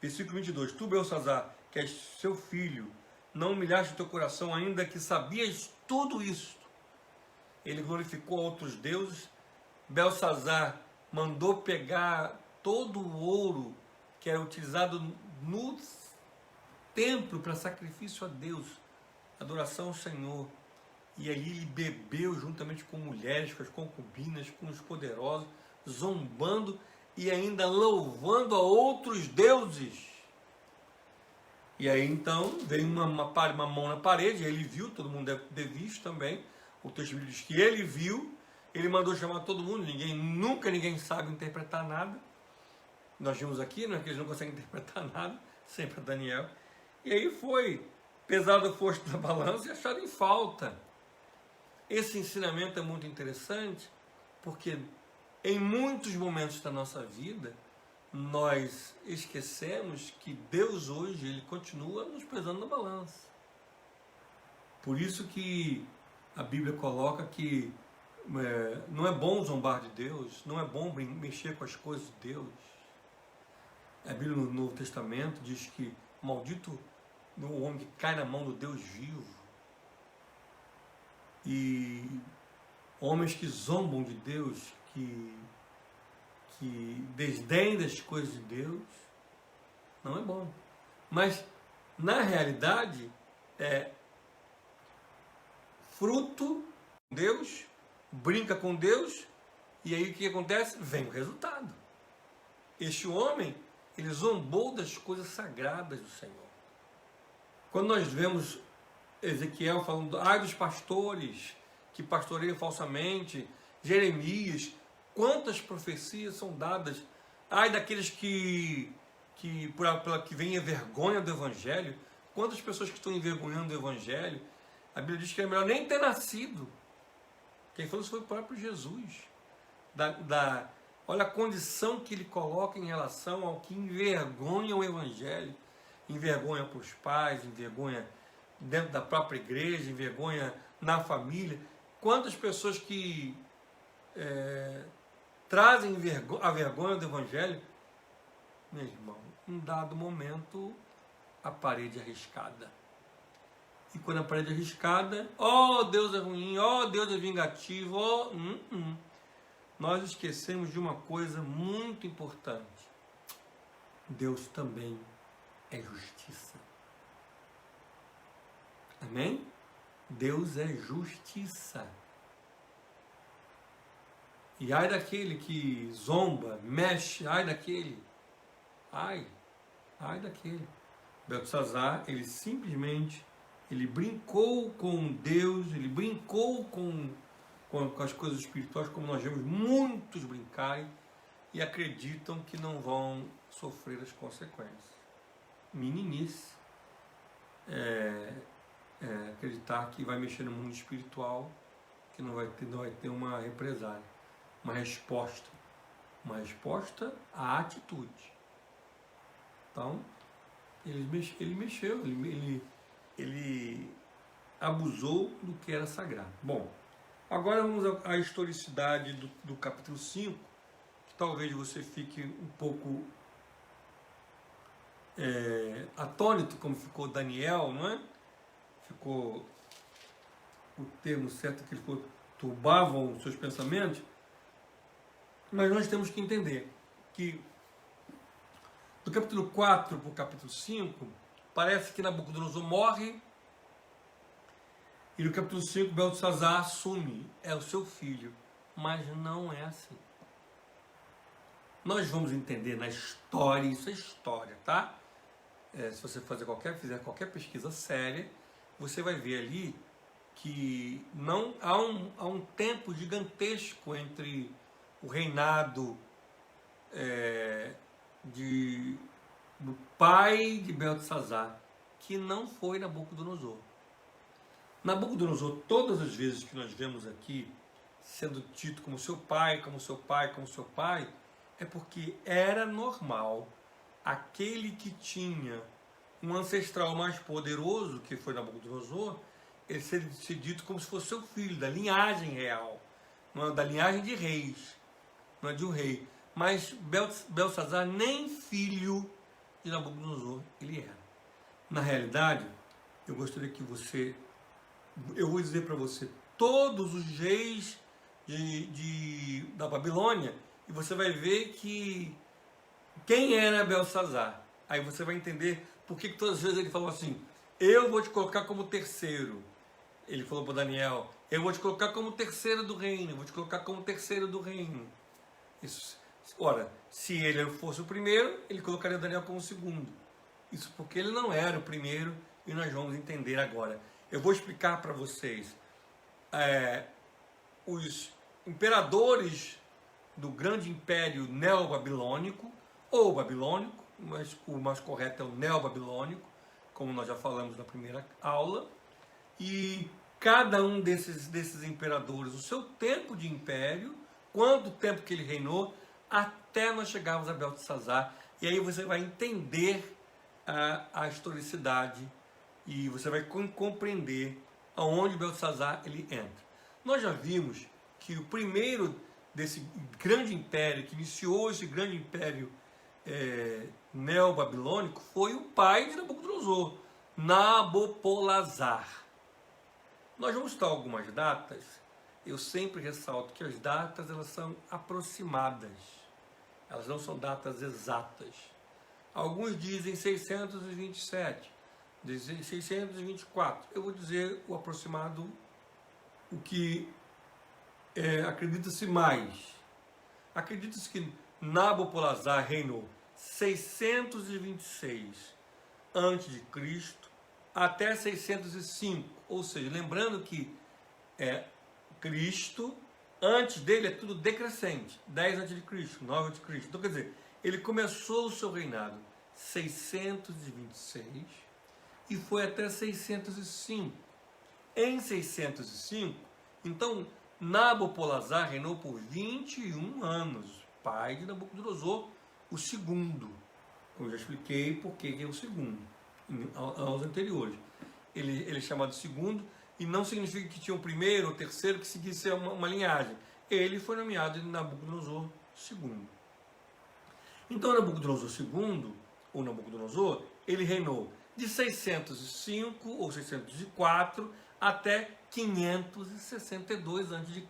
Versículo 22. Tu, Belsazar, que és seu filho, não humilhaste o teu coração, ainda que sabias tudo isto. Ele glorificou a outros deuses. Belsazar mandou pegar todo o ouro que era utilizado no templo para sacrifício a Deus, adoração ao Senhor. E ali ele bebeu juntamente com mulheres, com as concubinas, com os poderosos, zombando e ainda louvando a outros deuses. E aí então veio uma mão na parede, ele viu, todo mundo deve ter visto também. O texto diz que ele viu, ele mandou chamar todo mundo, nunca ninguém sabe interpretar nada. Nós vimos aqui, né, que eles não conseguem interpretar nada, sempre Daniel. E aí foi pesado foste na balança e achado em falta. Esse ensinamento é muito interessante, porque em muitos momentos da nossa vida, nós esquecemos que Deus hoje, ele continua nos pesando na balança. Por isso que a Bíblia coloca que não é bom zombar de Deus, não é bom mexer com as coisas de Deus. A Bíblia no Novo Testamento diz que maldito o homem que cai na mão do Deus vivo. E homens que zombam de Deus, que desdém das coisas de Deus, não é bom. Mas, na realidade, é fruto de Deus, brinca com Deus, e aí o que acontece? Vem o resultado. Este homem, ele zombou das coisas sagradas do Senhor. Quando nós vemos Ezequiel falando, ai dos pastores que pastoreiam falsamente, Jeremias, quantas profecias são dadas, ai daqueles que vem a vergonha do Evangelho, quantas pessoas que estão envergonhando o Evangelho. A Bíblia diz que é melhor nem ter nascido. Quem falou isso foi o próprio Jesus. Olha a condição que ele coloca em relação ao que envergonha o Evangelho. Envergonha para os pais, envergonha dentro da própria igreja, envergonha na família. Quantas pessoas que trazem a vergonha do Evangelho, meu irmão, em dado momento, a parede é arriscada. E quando a parede é arriscada, oh, Deus é ruim, oh, Deus é vingativo, oh, nós esquecemos de uma coisa muito importante. Deus também é justiça. Amém? Deus é justiça. E ai daquele que zomba, mexe, ai daquele. Ai daquele. Beltesazar, ele simplesmente, ele brincou com Deus, ele brincou com as coisas espirituais, como nós vemos muitos brincarem, e acreditam que não vão sofrer as consequências. Meninice. Acreditar que vai mexer no mundo espiritual, que não vai ter uma represália, uma resposta à atitude. Então, ele mexeu, ele abusou do que era sagrado. Bom, agora vamos à historicidade do capítulo 5, que talvez você fique um pouco atônito, como ficou Daniel, não é? Ficou o termo certo que ele turbavam os seus pensamentos. Mas nós temos que entender que do capítulo 4 para o capítulo 5, parece que Nabucodonosor morre, e no capítulo 5 Beltesazar assume, é o seu filho, mas não é assim. Nós vamos entender na história, isso é história, tá? Se você fizer qualquer pesquisa séria, você vai ver ali que não há um tempo gigantesco entre o reinado do pai de Beltesazar, que não foi Nabucodonosor. Nabucodonosor, todas as vezes que nós vemos aqui sendo dito como seu pai, é porque era normal aquele que tinha um ancestral mais poderoso, que foi Nabucodonosor, ele ser dito como se fosse seu filho, da linhagem real, não é da linhagem de reis, não é de um rei. Mas Beltesazar nem filho de Nabucodonosor ele era. Na realidade, eu gostaria que eu vou dizer para você todos os reis da Babilônia, e você vai ver quem era Beltesazar. Aí você vai entender por que todas as vezes ele falou assim, eu vou te colocar como terceiro. Ele falou para Daniel, eu vou te colocar como terceiro do reino, Ora, se ele fosse o primeiro, ele colocaria Daniel como o segundo. Isso porque ele não era o primeiro, e nós vamos entender agora. Eu vou explicar para vocês os imperadores do grande império neobabilônico, ou babilônico, mas o mais correto é o neobabilônico, como nós já falamos na primeira aula, e cada um desses imperadores, o seu tempo de império, quanto tempo que ele reinou, até nós chegarmos a Beltesazar, e aí você vai entender a historicidade, e você vai compreender aonde Beltesazar ele entra. Nós já vimos que o primeiro desse grande império, que iniciou esse grande império neobabilônico, foi o pai de Nabucodonosor, Nabopolassar. Nós vamos citar algumas datas. Eu sempre ressalto que as datas elas são aproximadas, elas não são datas exatas. Alguns dizem 627, dizem 624. Eu vou dizer o aproximado, o que acredita-se mais. Acredita-se que Nabopolassar reinou 626 a.C. até 605, ou seja, lembrando que Cristo, antes dele é tudo decrescente, 10 a.C., 9 a.C. Então, quer dizer, ele começou o seu reinado 626 e foi até 605. Em 605, então, Nabopolassar reinou por 21 anos, pai de Nabucodonosor, o segundo. Como eu já expliquei por que é o segundo, aos anteriores. Ele é chamado segundo, e não significa que tinha um primeiro ou terceiro que seguisse uma linhagem. Ele foi nomeado de Nabucodonosor II. Então, Nabucodonosor II, ou Nabucodonosor, ele reinou de 605 ou 604 até 562 a.C.,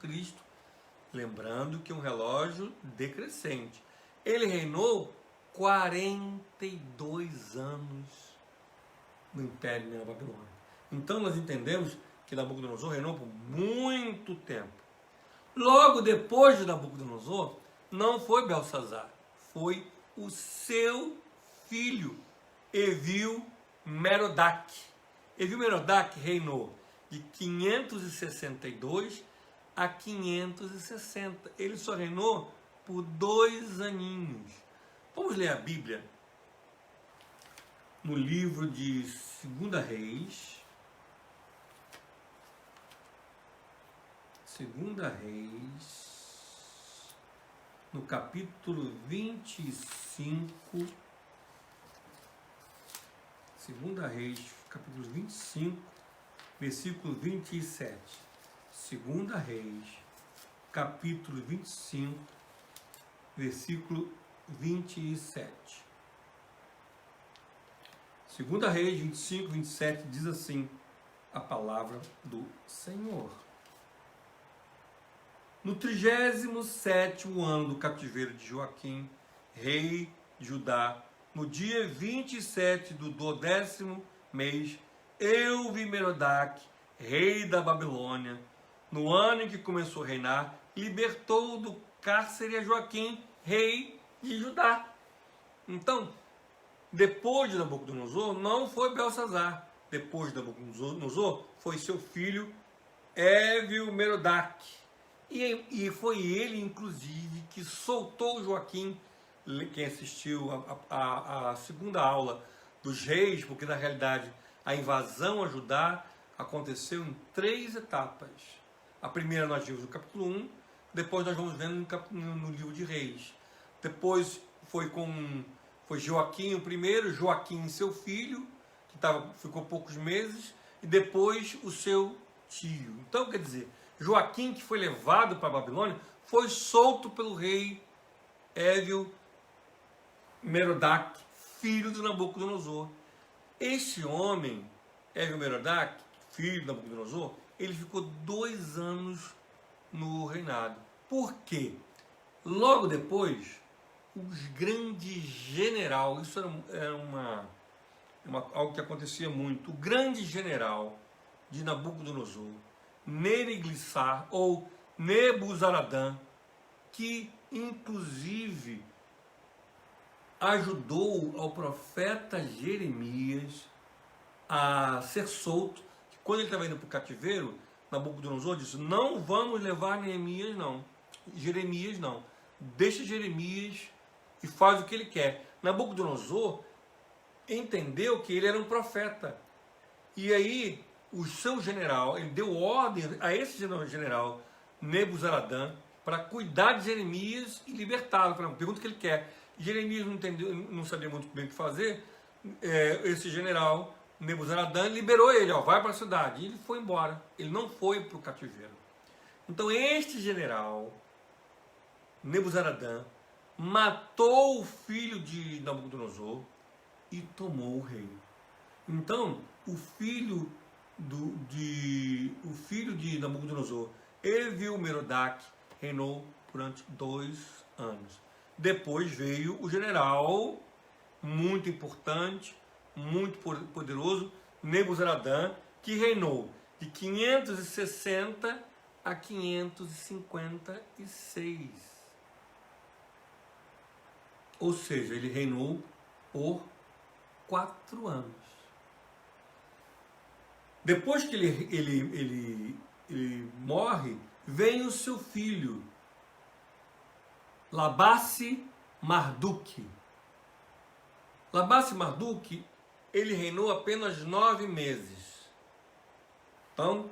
lembrando que é um relógio decrescente. Ele reinou 42 anos no Império da Babilônia. Então nós entendemos que Nabucodonosor reinou por muito tempo. Logo depois de Nabucodonosor, não foi Belsazar, foi o seu filho, Evil-Merodach. Evil-Merodach reinou de 562 a 560. Ele só reinou por 2 aninhos. Vamos ler a Bíblia no livro de 2 Reis. 2 Reis, no capítulo 25. 2 Reis, capítulo 25, versículo 27. 2 Reis, capítulo 25, versículo 27. 2 Reis 25, 27 diz assim a palavra do Senhor. No 37º ano do cativeiro de Joaquim, rei de Judá, no dia 27 do 12º mês, Evil-Merodach, rei da Babilônia, no ano em que começou a reinar, libertou do cárcere a Joaquim, rei de Judá. Então, depois de Nabucodonosor, não foi Belsazar. Depois de Nabucodonosor, foi seu filho Evil-Merodach. E foi ele, inclusive, que soltou Joaquim. Quem assistiu a segunda aula dos reis, porque na realidade a invasão a Judá aconteceu em 3 etapas. A primeira nós vimos no capítulo 1, depois nós vamos vendo no livro de Reis. Depois foi Joaquim o primeiro, Joaquim seu filho, que ficou poucos meses, e depois o seu tio. Então, quer dizer, Joaquim, que foi levado para a Babilônia, foi solto pelo rei Evil-Merodach, filho de Nabucodonosor. Este homem, Evil-Merodach, filho de Nabucodonosor, ele ficou 2 anos no reinado. Por quê? Logo depois, os grandes general, isso era algo que acontecia muito, o grande general de Nabucodonosor, Neriglissar ou Nebuzaradã, que inclusive ajudou ao profeta Jeremias a ser solto. Quando ele estava indo para o cativeiro, Nabucodonosor disse: não vamos levar Jeremias não, deixa Jeremias e faz o que ele quer. Nabucodonosor entendeu que ele era um profeta, e aí o seu general, ele deu ordem a esse general Nebuzaradã para cuidar de Jeremias e libertá-lo. Pergunta o que ele quer. Jeremias não entendeu, não sabia muito bem o que fazer. Esse general Nebuzaradã liberou ele, vai para a cidade. E ele foi embora. Ele não foi para o cativeiro. Então este general Nebuzaradã matou o filho de Nabucodonosor e tomou o reino. Então o filho o filho de Nabucodonosor, Evil-Merodach, reinou durante 2 anos. Depois veio o general, muito importante, muito poderoso, Nebuzaradã, que reinou de 560 a 556. Ou seja, ele reinou por 4 anos. Depois que ele morre, vem o seu filho, Labasse-Marduk. Labasse-Marduk, ele reinou apenas 9 meses. Então,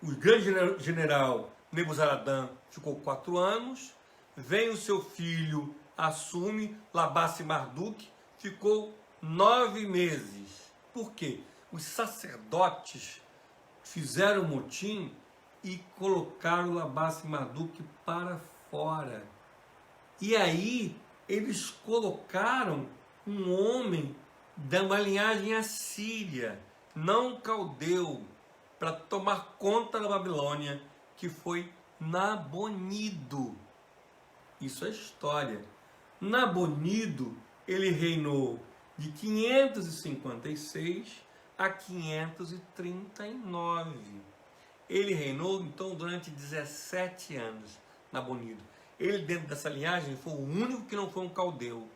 o grande general Nebuzaradã ficou 4 anos, vem o seu filho, assume, Labasse-Marduk, ficou 9 meses. Por quê? Os sacerdotes fizeram motim e colocaram Labasse-Marduk para fora. E aí eles colocaram um homem de uma linhagem assíria, não caldeu, para tomar conta da Babilônia, que foi Nabonido. Isso é história. Nabonido, ele reinou de 556 a 539. Ele reinou, então, durante 17 anos, Nabonido. Ele, dentro dessa linhagem, foi o único que não foi um caldeu.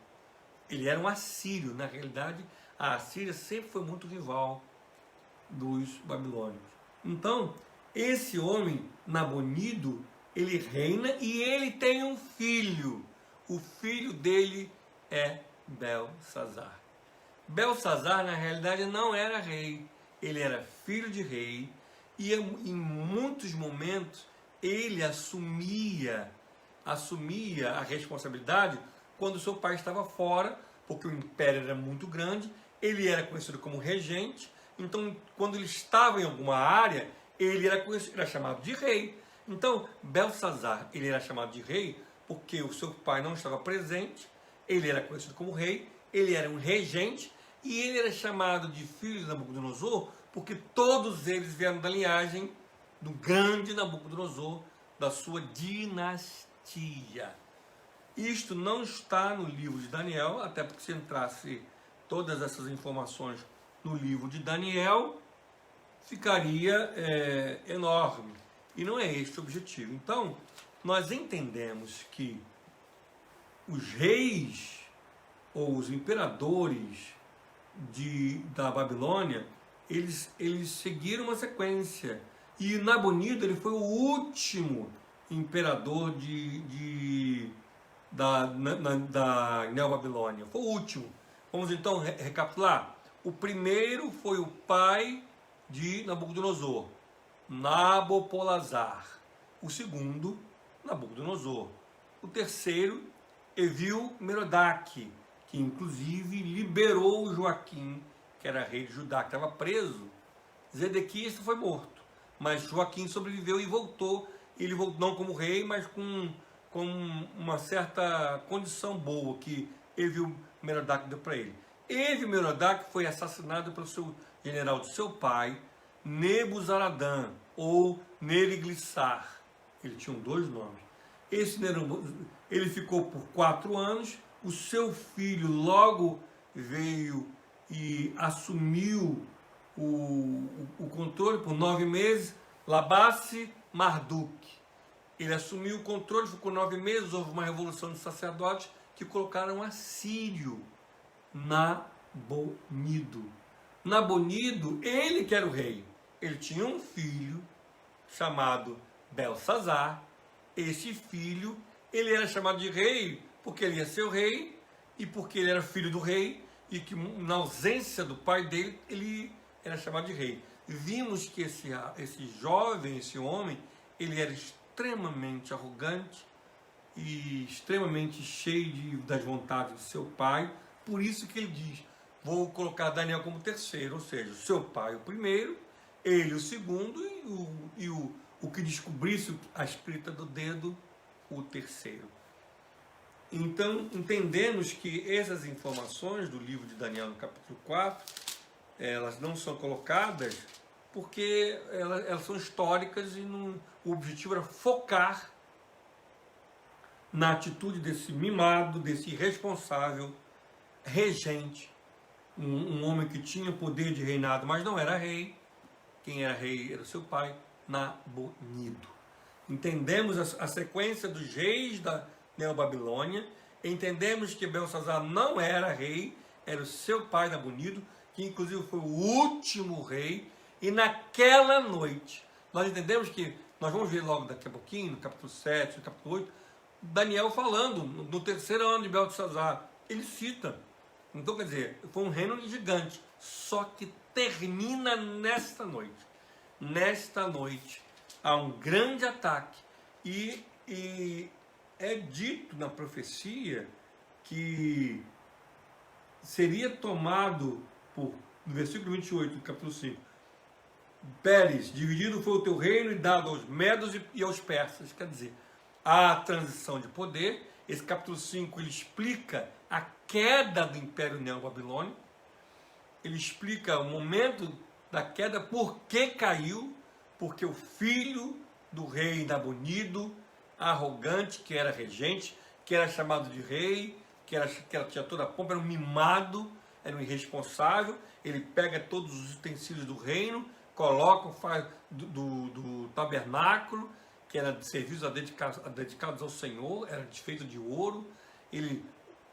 Ele era um assírio. Na realidade, a Assíria sempre foi muito rival dos babilônios. Então, esse homem, Nabonido, ele reina e ele tem um filho. O filho dele é Belsazar. Belsazar, na realidade, não era rei. Ele era filho de rei e, em muitos momentos, ele assumia a responsabilidade quando seu pai estava fora, porque o império era muito grande, ele era conhecido como regente, então quando ele estava em alguma área, ele era chamado de rei. Então, Belsazar, ele era chamado de rei porque o seu pai não estava presente, ele era conhecido como rei, ele era um regente, e ele era chamado de filho de Nabucodonosor porque todos eles vieram da linhagem do grande Nabucodonosor, da sua dinastia. Isto não está no livro de Daniel, até porque se entrasse todas essas informações no livro de Daniel, ficaria enorme. E não é este o objetivo. Então, nós entendemos que os reis ou os imperadores da Babilônia, eles seguiram uma sequência. E Nabonido, ele foi o último imperador da Neobabilônia. Foi o último. Vamos então recapitular. O primeiro foi o pai de Nabucodonosor, Nabopolassar. O segundo, Nabucodonosor. O terceiro, Evil-Merodach, que inclusive liberou Joaquim, que era rei de Judá, que estava preso. Zedequias foi morto, mas Joaquim sobreviveu e voltou. Ele voltou não como rei, mas com uma certa condição boa que Evil-Merodach deu para ele. Evil-Merodach foi assassinado pelo seu general de seu pai, Nebuzaradã, ou Neriglissar. Ele tinha 2 nomes. Ele ficou por 4 anos. O seu filho logo veio e assumiu o controle por 9 meses, Labasse-Marduk. Ele assumiu o controle, ficou 9 meses, houve uma revolução de sacerdotes que colocaram assírio, Nabonido. Nabonido, ele que era o rei. Ele tinha um filho chamado Belsazar. Esse filho, ele era chamado de rei porque ele ia ser o rei e porque ele era filho do rei e que na ausência do pai dele, ele era chamado de rei. Vimos que esse jovem, esse homem, ele era extremamente arrogante e extremamente cheio das vontades de seu pai. Por isso que ele diz, vou colocar Daniel como terceiro, ou seja, seu pai o primeiro, ele o segundo e o que descobrisse a escrita do dedo, o terceiro. Então, entendemos que essas informações do livro de Daniel, no capítulo 4, elas não são colocadas porque elas são históricas e o objetivo era focar na atitude desse mimado, desse irresponsável regente, um homem que tinha poder de reinado, mas não era rei. Quem era rei era seu pai, Nabonido. Entendemos a sequência dos reis da Neobabilônia, entendemos que Belsazar não era rei, era o seu pai Nabonido, que inclusive foi o último rei, e naquela noite, nós entendemos que, nós vamos ver logo daqui a pouquinho, no capítulo 7, no capítulo 8, Daniel falando, no terceiro ano de Belsazar, ele cita. Então, quer dizer, foi um reino gigante, só que termina nesta noite. Nesta noite, há um grande ataque, e é dito na profecia que seria tomado, no versículo 28 do capítulo 5, Pérez, dividido foi o teu reino e dado aos medos e aos persas. Quer dizer, a transição de poder. Esse capítulo 5 ele explica a queda do Império Neobabilônico, ele explica o momento da queda, por que caiu, porque o filho do rei Nabonido, arrogante, que era regente, que era chamado de rei, que tinha toda a pompa, era um mimado, era um irresponsável, ele pega todos os utensílios do reino, coloca, faz do tabernáculo, que era de serviços dedicados ao Senhor, era feito de ouro, ele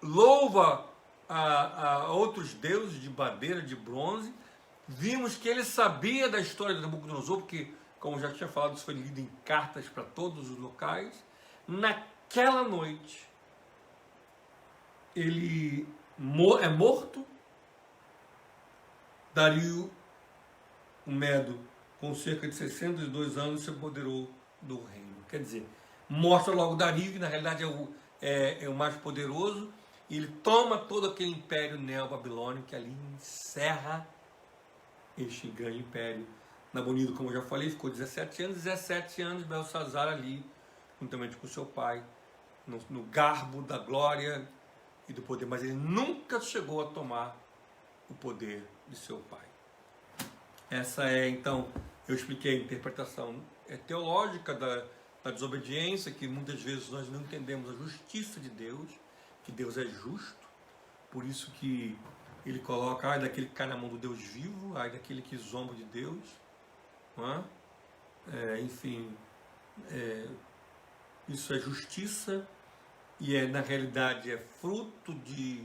louva a outros deuses de madeira, de bronze. Vimos que ele sabia da história de Nabucodonosor, porque, como já tinha falado, isso foi lido em cartas para todos os locais. Naquela noite, ele é morto. Dario o Medo, com cerca de 62 anos, se apoderou do reino. Quer dizer, mostra logo Dario, que na realidade é o mais poderoso, e ele toma todo aquele império neobabilônico, que ali encerra este grande império. Nabonido, como eu já falei, ficou 17 anos, Belsazar ali, juntamente com seu pai, no garbo da glória e do poder, mas ele nunca chegou a tomar o poder de seu pai. Essa é, então, eu expliquei a interpretação teológica da desobediência, que muitas vezes nós não entendemos a justiça de Deus, que Deus é justo, por isso que ele coloca, ai daquele que cai na mão do Deus vivo, ai daquele que zomba de Deus, não é? Enfim, isso é justiça, e na realidade é fruto de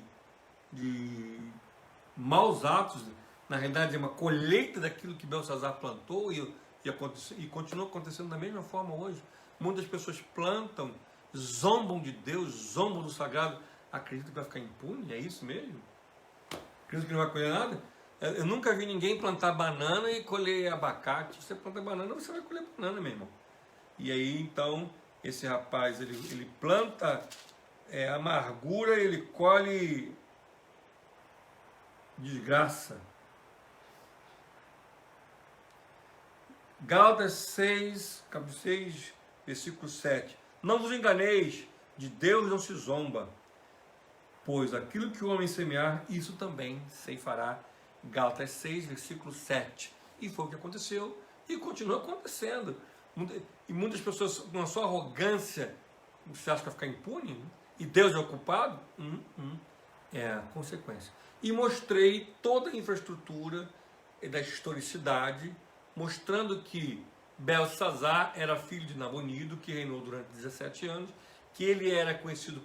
maus atos. Na realidade é uma colheita daquilo que Belsazar plantou, e continua acontecendo da mesma forma hoje. Muitas pessoas plantam, zombam de Deus, zombam do sagrado, acreditam que vai ficar impune, é isso mesmo? Acreditam que não vai colher nada? Eu nunca vi ninguém plantar banana e colher abacate. Você planta banana, você vai colher banana, meu irmão. E aí, então, esse rapaz, ele planta amargura, ele colhe desgraça. Gálatas 6, capítulo 6, versículo 7. Não vos enganeis, de Deus não se zomba, pois aquilo que o homem semear, isso também ceifará. Gálatas 6, versículo 7. E foi o que aconteceu, e continua acontecendo. E muitas pessoas, com a sua arrogância, você acha que vai ficar impune? E Deus é o culpado? É a consequência. E mostrei toda a infraestrutura da historicidade, mostrando que Belsazar era filho de Nabonido, que reinou durante 17 anos, que ele era conhecido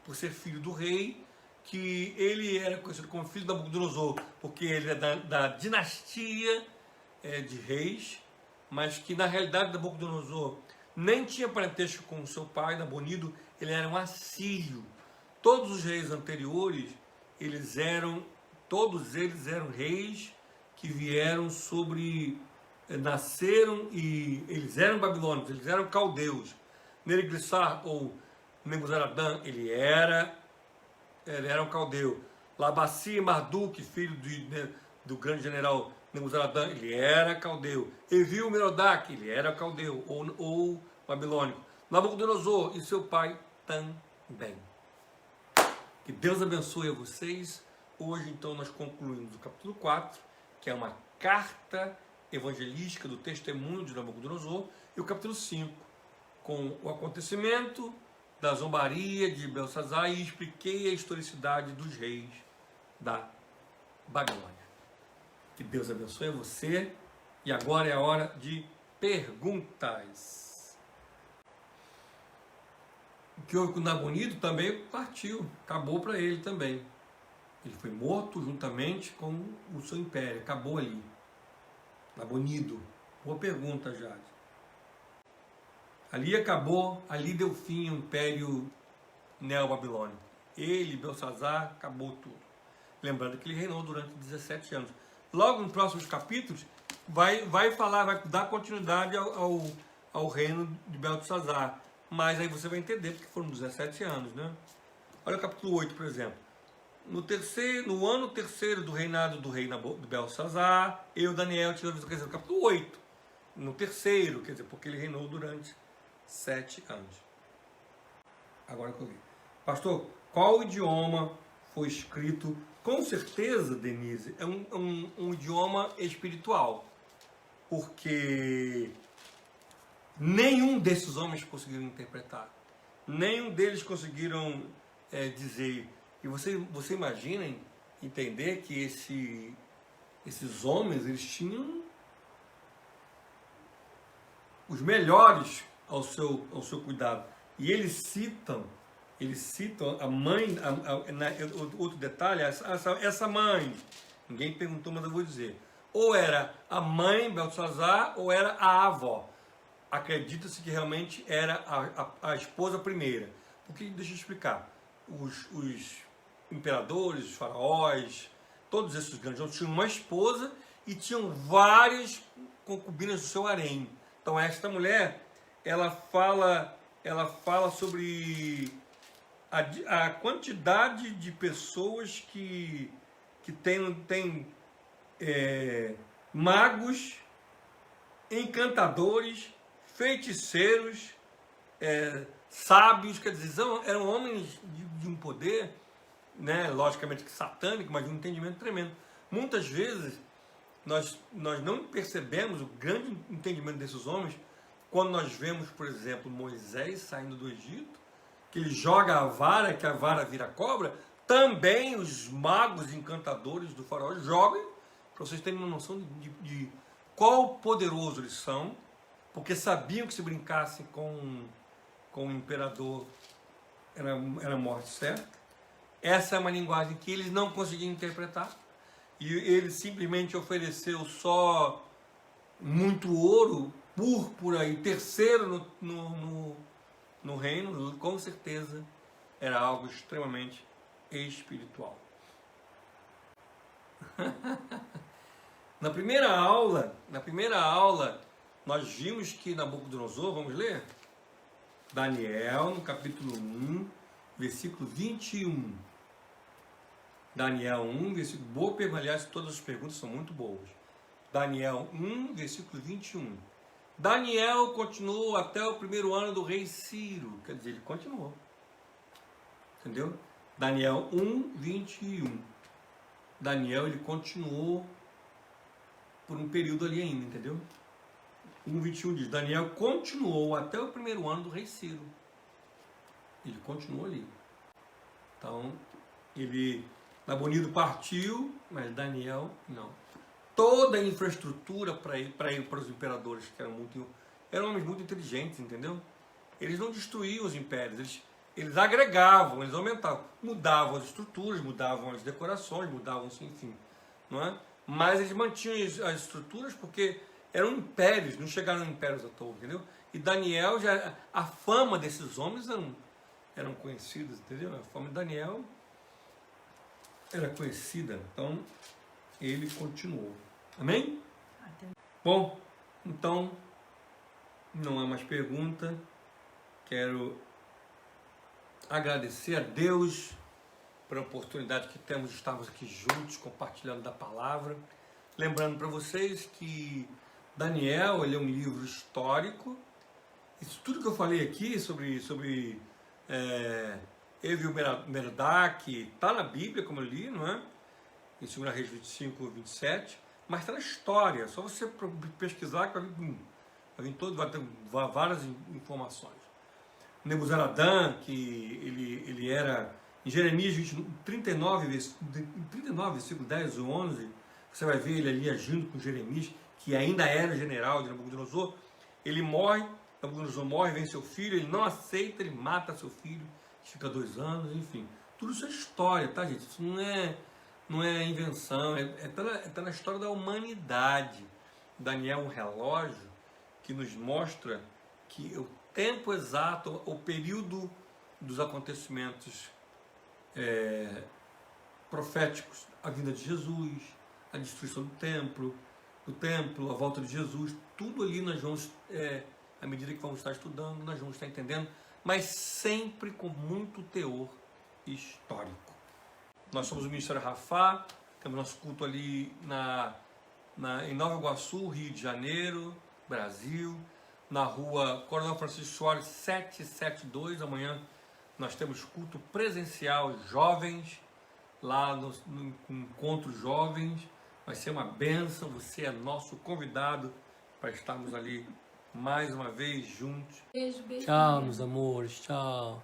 por ser filho do rei, que ele era conhecido como filho de Nabucodonosor, porque ele é da dinastia de reis, mas que na realidade Nabucodonosor nem tinha parentesco com seu pai, Nabonido, ele era um assírio. Todos os reis anteriores, todos eles eram reis que vieram nasceram, e eles eram babilônicos, eles eram caldeus. Neriglissar ou Nebuzaradã, ele era um caldeu. Labaci Marduk, filho do grande general Nebuzaradã, ele era caldeu. Evil Merodach, ele era caldeu ou babilônico. Nabucodonosor e seu pai também. Que Deus abençoe a vocês. Hoje, então, nós concluímos o capítulo 4 que é uma carta evangelística do testemunho de Nabucodonosor, e o capítulo 5, com o acontecimento da zombaria de Belsazar, e expliquei a historicidade dos reis da Babilônia. Que Deus abençoe você, e agora é a hora de perguntas. O que houve com Nabonido também partiu, acabou para ele também. Ele foi morto juntamente com o seu império, acabou ali. Nabonido. Boa pergunta, Jade. Ali acabou, ali deu fim ao império neobabilônico. Ele, Belsazar, acabou tudo. Lembrando que ele reinou durante 17 anos. Logo nos próximos capítulos, vai dar continuidade ao reino de Belsazar. Mas aí você vai entender porque foram 17 anos, né? Olha o capítulo 8, por exemplo. No ano terceiro do reinado do rei de Belsazar, eu, Daniel, tive a visão, quer dizer, no capítulo 8. No terceiro, quer dizer, porque ele reinou durante 7 anos. Agora que eu vi. Pastor, qual idioma foi escrito? Com certeza, Denise, é um idioma espiritual. Porque nenhum desses homens conseguiram interpretar. Nenhum deles conseguiram dizer. E você imagina entender que esses homens, eles tinham os melhores ao seu cuidado. E eles citam a mãe, outro detalhe, essa mãe, ninguém perguntou, mas eu vou dizer, ou era a mãe Belsazar, ou era a avó. Acredita-se que realmente era a esposa primeira. Porque, deixa eu explicar, os imperadores, os faraós, todos esses grandes homens tinham uma esposa e tinham várias concubinas do seu harém. Então esta mulher, ela fala sobre a quantidade de pessoas que tem magos, encantadores, feiticeiros, sábios, quer dizer, eram homens de um poder, né, logicamente que satânico, mas de um entendimento tremendo. Muitas vezes nós não percebemos o grande entendimento desses homens quando nós vemos, por exemplo, Moisés saindo do Egito, que ele joga a vara, que a vara vira cobra. Também os magos encantadores do faraó jogam, para vocês terem uma noção de qual poderoso eles são, porque sabiam que se brincassem com o imperador era morte certa. Essa é uma linguagem que eles não conseguiam interpretar. E ele simplesmente ofereceu só muito ouro, púrpura e terceiro no reino. Com certeza era algo extremamente espiritual. Na primeira aula, nós vimos que Nabucodonosor, vamos ler? Daniel, no capítulo 1, versículo 21. Daniel 1, versículo... Boa pergunta, aliás, todas as perguntas são muito boas. Daniel 1, versículo 21. Daniel continuou até o primeiro ano do rei Ciro. Quer dizer, ele continuou. Entendeu? Daniel 1, 21. Daniel, ele continuou por um período ali ainda, entendeu? 1, 21 diz, Daniel continuou até o primeiro ano do rei Ciro. Ele continuou ali. Então, Nabonido partiu, mas Daniel não. Toda a infraestrutura para os imperadores, que eram homens muito inteligentes, entendeu? Eles não destruíam os impérios, eles agregavam, eles aumentavam, mudavam as estruturas, mudavam as decorações, mudavam-se, enfim, não é? Mas eles mantinham as estruturas porque eram impérios, não chegaram impérios à toa, entendeu? E Daniel, a fama desses homens eram conhecidas, entendeu? A fama de Daniel era conhecida, então ele continuou. Amém? Bom, então não há mais pergunta. Quero agradecer a Deus pela oportunidade que temos de estarmos aqui juntos, compartilhando da palavra. Lembrando para vocês que Daniel, ele é um livro histórico. Isso tudo que eu falei aqui sobre Evil-Merodach está na Bíblia, como eu li, não é? Em 2 Reis 25, 27. mas está na história. Só você pesquisar que vai ter várias informações. Nebuzaradã, que ele era, em Jeremias 39, versículo 10 ou 11, você vai ver ele ali agindo com Jeremias, que ainda era general de Nabucodonosor. Ele morre, Nabucodonosor morre, vem seu filho, ele não aceita, ele mata seu filho, fica 2 anos, enfim. Tudo isso é história, tá, gente? Isso não é invenção, tá na história da humanidade. Daniel é um relógio que nos mostra que o tempo exato, o período dos acontecimentos proféticos, a vinda de Jesus, a destruição do templo, a volta de Jesus, tudo ali nós vamos, à medida que vamos estar estudando, nós vamos estar entendendo, mas sempre com muito teor histórico. Nós somos o Ministério Rafá, temos nosso culto ali em Nova Iguaçu, Rio de Janeiro, Brasil, na rua Coronel Francisco Soares 772. Amanhã nós temos culto presencial jovens, lá no encontro jovens. Vai ser uma bênção, você é nosso convidado para estarmos ali mais uma vez juntos. Beijo, beijo. Tchau, meus amores, tchau.